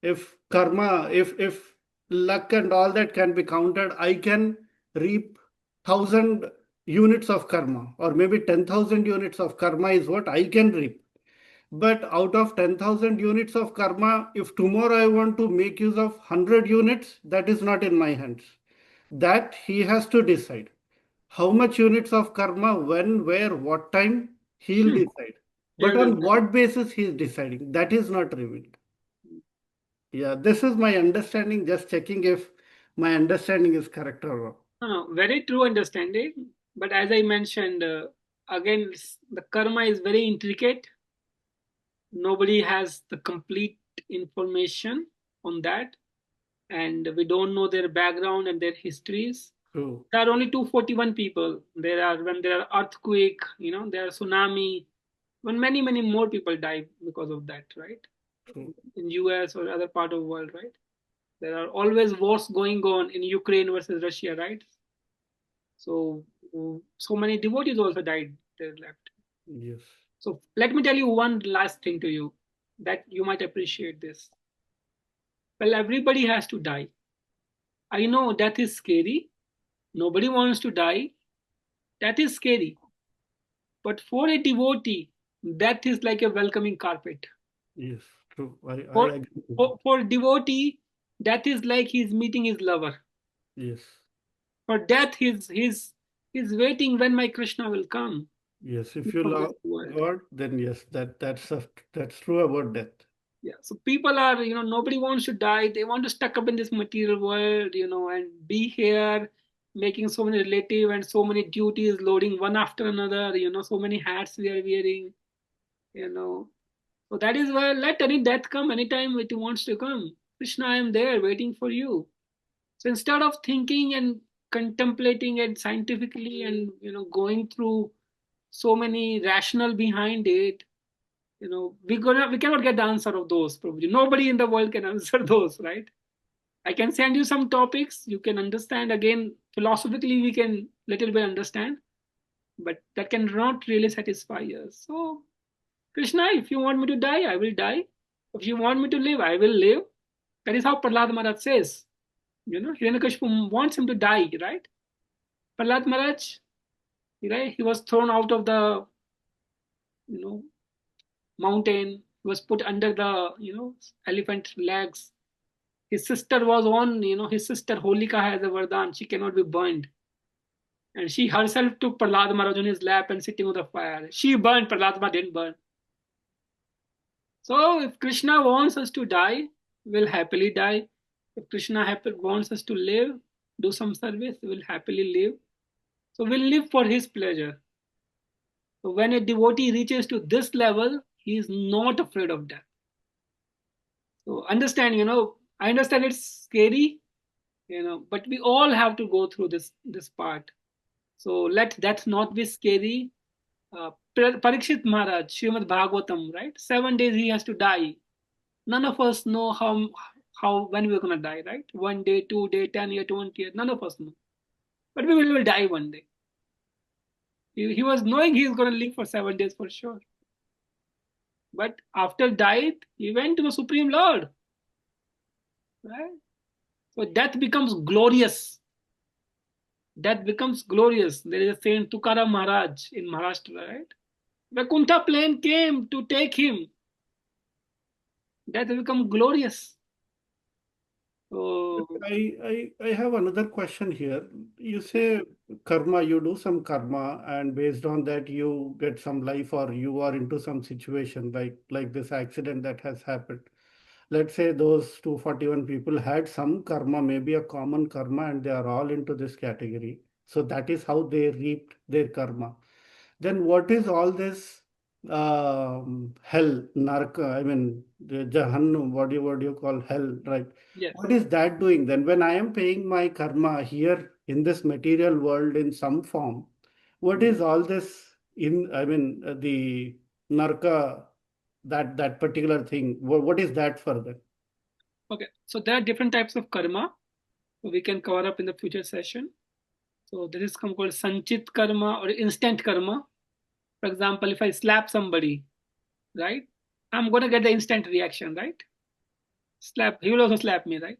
if karma, if luck and all that can be counted, I can reap 1,000 units of karma, or maybe 10,000 units of karma is what I can reap. But out of 10,000 units of karma, if tomorrow I want to make use of 100 units, that is not in my hands. That he has to decide. How much units of karma, when, where, what time, he'll decide. But on what basis he is deciding, that is not revealed. Yeah, this is my understanding, just checking if my understanding is correct or wrong. No, very true understanding. But as I mentioned, again, the karma is very intricate. Nobody has the complete information on that. And we don't know their background and their histories. True. There are only 241 people. When there are earthquake, there are tsunami, when many more people die because of that, right? True. In US or other part of the world, right? There are always wars going on in Ukraine versus Russia, right? So many devotees also died. They left. Yes. So let me tell you one last thing to you that you might appreciate this. Well, everybody has to die. I know death is scary. Nobody wants to die. That is scary. But for a devotee, death is like a welcoming carpet. Yes, true. I agree. For devotee, death is like he's meeting his lover. Yes. For death, he's waiting when my Krishna will come. Yes, if you love God, then yes, that's true about death. Yeah, so people are, nobody wants to die. They want to stuck up in this material world, and be here, making so many relative and so many duties, loading one after another, so many hats we are wearing, So that is why let any death come anytime it wants to come. Krishna, I am there waiting for you. So instead of thinking and contemplating it scientifically and going through so many rational behind it, we cannot get the answer of those. Probably nobody in the world can answer those, right? I can send you some topics you can understand. Again, philosophically, we can little bit understand, but that cannot really satisfy us. So, Krishna, if you want me to die, I will die. If you want me to live, I will live. That is how Prahlad Maharaj says. Hiranyakashipu wants him to die, right? Prahlad Maharaj, right? He was thrown out of the, mountain. He was put under the, elephant legs. His sister was on, his sister Holika has a Vardhan. She cannot be burned. And she herself took Prahlad Maharaj on his lap and sitting on the fire. She burned, Prahlad Maharaj didn't burn. So if Krishna wants us to die, we'll happily die. If Krishna wants us to live, do some service, we'll happily live. So we'll live for his pleasure. So when a devotee reaches to this level, he is not afraid of death. So understand, I understand it's scary, but we all have to go through this part. So let that not be scary. Parikshit Maharaj, Srimad Bhagavatam, right? 7 days he has to die. None of us know how when we're gonna die, right? 1 day, 2 day, 10 year, 20 year. None of us know, but we will die one day. He was knowing he's gonna live for 7 days for sure. But after died, he went to the Supreme Lord, right? So death becomes glorious. Death becomes glorious. There is a saint Tukaram Maharaj in Maharashtra, right? Vaikuntha plane came to take him. Death become glorious. So I have another question here. You say karma, you do some karma, and based on that you get some life, or you are into some situation like this accident that has happened. Let's say those 241 people had some karma, maybe a common karma, and they are all into this category. So that is how they reaped their karma. Then what is all this hell, narka? I mean, the Jahannam, what do you call hell, right? yes. What is that doing then? When I am paying my karma here in this material world in some form, what is all this the narka, that particular thing? What is that for them? Okay. So there are different types of karma. So we can cover up in the future session. So there is something called sanchit karma or instant karma. For example, if I slap somebody, right, I'm gonna get the instant reaction, right? Slap, he will also slap me, right?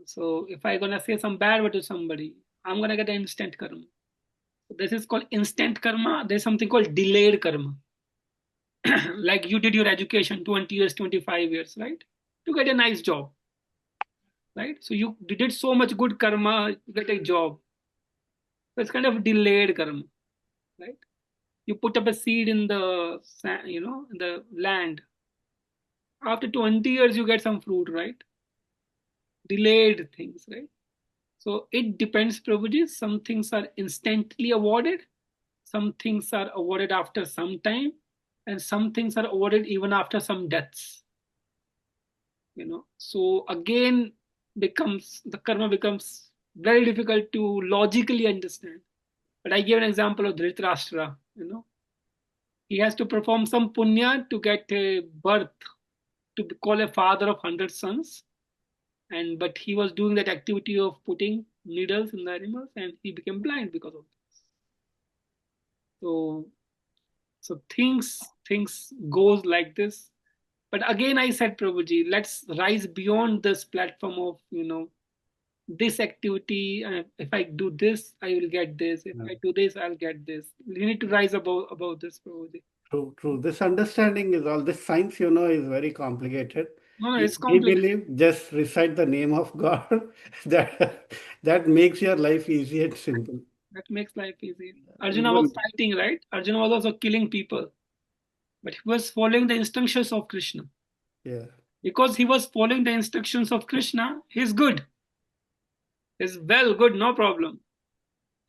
So if I'm gonna say some bad word to somebody, I'm gonna get the instant karma. So this is called instant karma. There's something called delayed karma. Like you did your education 20 years, 25 years, right? To get a nice job, right? So you did so much good karma to get a job. So it's kind of delayed karma, right? You put up a seed in the in the land. After 20 years, you get some fruit, right? Delayed things, right? So it depends, Prabhuji. Some things are instantly awarded, some things are awarded after some time, and some things are awarded even after some deaths. So again, the karma becomes very difficult to logically understand. But I give an example of Dhritarashtra. He has to perform some punya to get a birth, to be called a father of 100 sons. But he was doing that activity of putting needles in the animals, and he became blind because of this. So things goes like this. But again, I said, Prabhuji, let's rise beyond this platform of this activity. If I do this, I will get this. If I do this, I'll get this. We need to rise above this, Prabhuji. True. This understanding is all this science, is very complicated. No, If it's we complicated. believe, just recite the name of God. That makes your life easy and simple. That makes life easy. Arjuna was fighting, right? Arjuna was also killing people, but he was following the instructions of Krishna. Yeah. Because he was following the instructions of Krishna, he's good. He's well, good, no problem.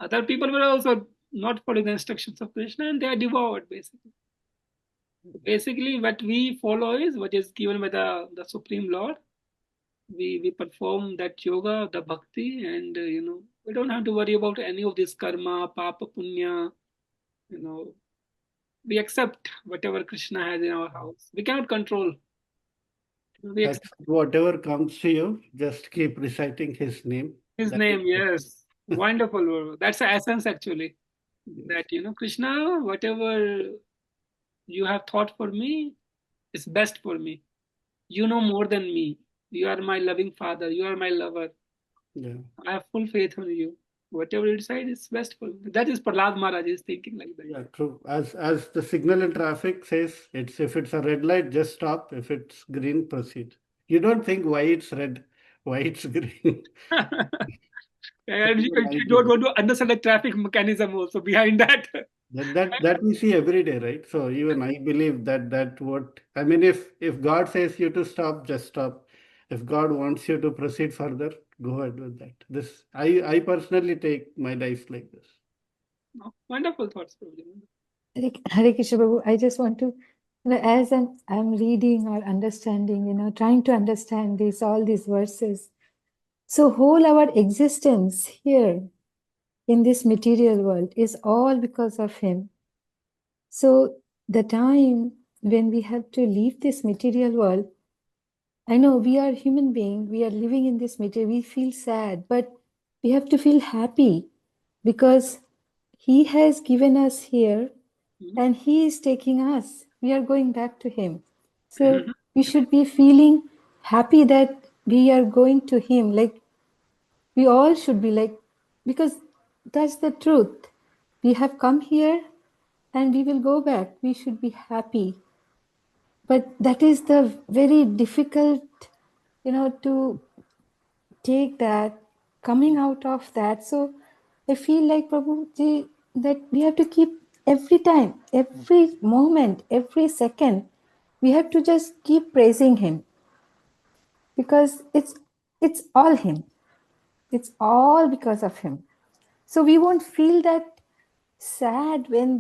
Other people were also not following the instructions of Krishna, and they are devoured, basically. Basically, what we follow is what is given by the Supreme Lord. We perform that yoga, the bhakti, and we don't have to worry about any of this karma, papa, punya. We accept whatever Krishna has in our house. We cannot control. We accept Whatever comes to you, just keep reciting his name. his That is name. Yes, wonderful. That's the essence actually. That Krishna, whatever you have thought for me is best for me. You know more than me. You are my loving father. You are my lover. yeah. I have full faith on you. Whatever you decide is best for me. That is Prahlad Maharaj is thinking like that. Yeah, true. As the signal in traffic says, it's if it's a red light, just stop. If it's green, proceed. You don't think why it's red, why it's green. And you, Even I you do don't that. want to understand the traffic mechanism also behind that. That we see every day, right? So even I believe that what I mean, if God says you to stop, just stop. If God wants you to proceed further, go ahead with that. This I personally take my life like this. Wonderful thoughts, Prabhuji. Hare Krishna Prabhu, I just want to, as I'm reading or understanding, trying to understand all these verses. So whole our existence here in this material world is all because of him. So the time when we have to leave this material world, I know we are human beings, we are living in this material, we feel sad, but we have to feel happy because he has given us here and he is taking us. We are going back to him. So we should be feeling happy that we are going to him. Like we all should be like, because that's the truth. We have come here and we will go back. We should be happy. But that is the very difficult, to take that, coming out of that. So I feel like Prabhuji that we have to keep every time, every moment, every second, we have to just keep praising him because it's all him. It's all because of him. So we won't feel that sad when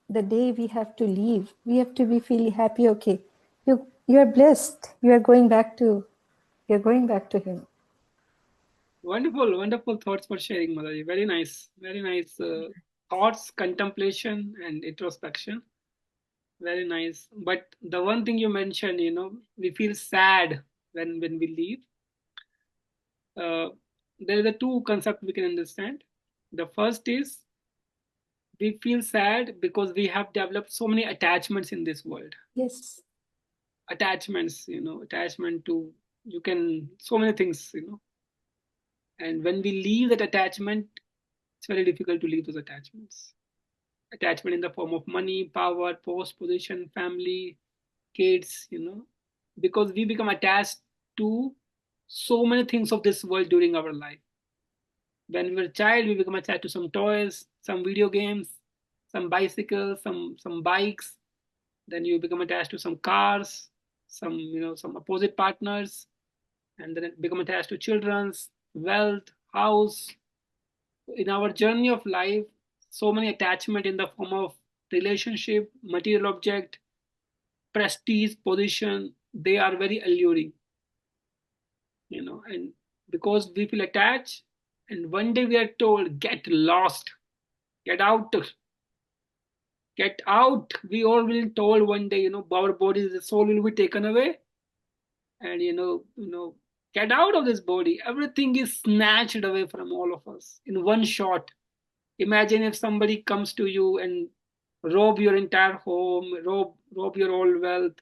the day we have to leave. We have to be feeling happy. Okay, you're blessed. You're going back to him. Wonderful, wonderful thoughts for sharing, Madaji. Very nice thoughts, contemplation, and introspection. Very nice. But the one thing you mentioned, we feel sad when we leave. There are the two concepts we can understand. The first is we feel sad because we have developed so many attachments in this world. Yes. Attachments, attachment to so many things, and when we leave that attachment, it's very difficult to leave those attachments. Attachment in the form of money, power, post, position, family, kids, because we become attached to so many things of this world during our life. When we were a child, we become attached to some toys, some video games, some bicycles, some bikes. Then you become attached to some cars, some opposite partners, and then it become attached to children's wealth, house. In our journey of life, so many attachment in the form of relationship, material object, prestige, position, they are very alluring, and because we feel attached, and one day we are told, get lost, get out, get out. We all will told one day, our body, the soul will be taken away, and get out of this body. Everything is snatched away from all of us in one shot. Imagine if somebody comes to you and rob your entire home, rob your all wealth.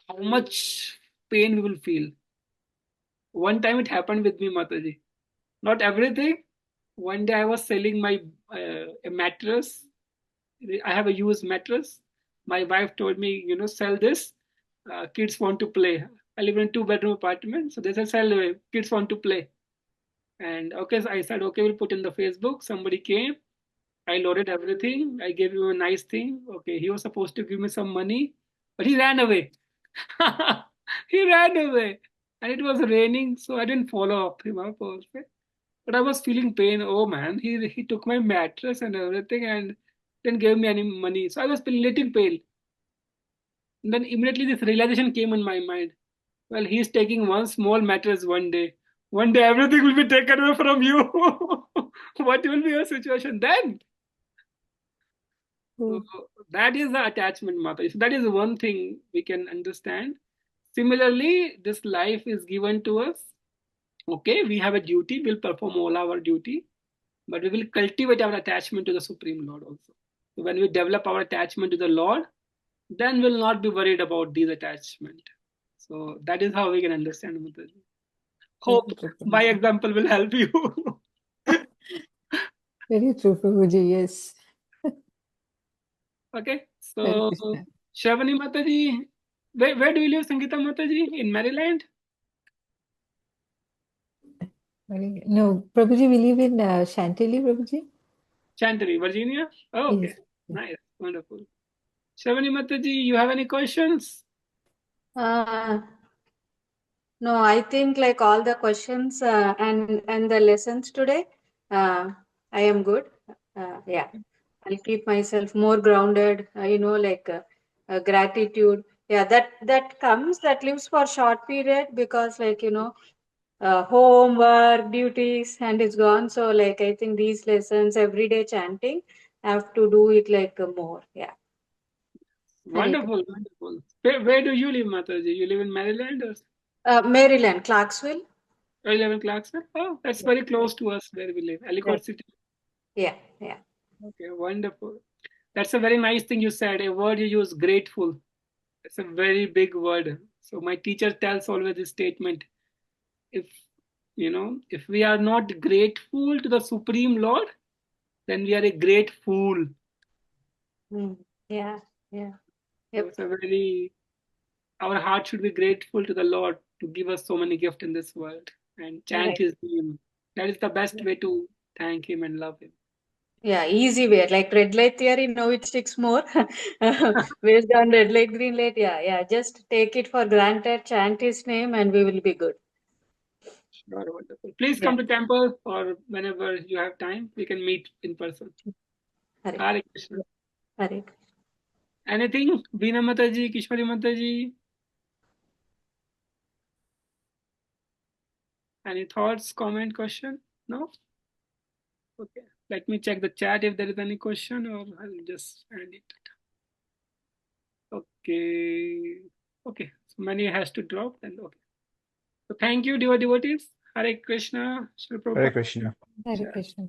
How much pain we will feel. One time it happened with me, Mataji. Not everything. One day I was selling my a mattress. I have a used mattress. My wife told me, sell this. Kids want to play. I live in a 2-bedroom apartment, so they said, sell away. Kids want to play. And okay, so I said, okay, we'll put in the Facebook. Somebody came. I loaded everything. I gave him a nice thing. Okay, he was supposed to give me some money, but he ran away. He ran away. And it was raining, so I didn't follow up him up also. But I was feeling pain. Oh man, he took my mattress and everything and didn't give me any money. So I was feeling little pale. And then immediately this realization came in my mind. Well, he's taking one small matters one day. One day everything will be taken away from you. What will be your situation then? So that is the attachment, Mata. So that is one thing we can understand. Similarly, this life is given to us. Okay, we have a duty, we'll perform all our duty, but we will cultivate our attachment to the Supreme Lord also. So when we develop our attachment to the Lord, then we'll not be worried about these attachment. So that is how we can understand Mataji. Hope my example will help you. Very true, Prabhuji, yes. Okay, Hare so Krishna. Shravani Mataji, where do you live, Sangeeta Mataji? In Maryland? No, Prabhuji, we live in Chantilly, Prabhuji. Chantilly, Virginia? Oh, okay, Yes. nice, wonderful. Shravani Mataji, you have any questions? No, I think like all the questions and the lessons today, I am good. Yeah, I'll keep myself more grounded. Gratitude. Yeah, that comes, that lives for short period, because home, work, duties, and it's gone. So like I think these lessons, everyday chanting, I have to do it more. Yeah. Wonderful, wonderful. Where do you live, Mataji? You live in Maryland or Maryland, Clarksville. you live in Clarksville? Oh, that's very close to us where we live, Ellicott City. Yeah. Okay, wonderful. That's a very nice thing you said. A word you use, grateful. It's a very big word. So my teacher tells always this statement: if if we are not grateful to the Supreme Lord, then we are a great fool. Yeah. So it's a very, our heart should be grateful to the Lord to give us so many gifts in this world and chant Right. His name. That is the best way to thank Him and love Him. Yeah, easy way. Like red light theory, now it sticks more. Based on red light, green light. Yeah. Just take it for granted, chant his name, and we will be good. Sure, wonderful. Please come to temple, or whenever you have time, we can meet in person. Hare Krishna. Hare. Anything? Veena Mataji, Kishmari Mataji? Any thoughts, comment, question? No? Okay. Let me check the chat if there is any question, or I'll just end it. Okay. So many has to drop, then okay. So thank you, devotees. Hare Krishna. Hare Krishna. Hare Krishna.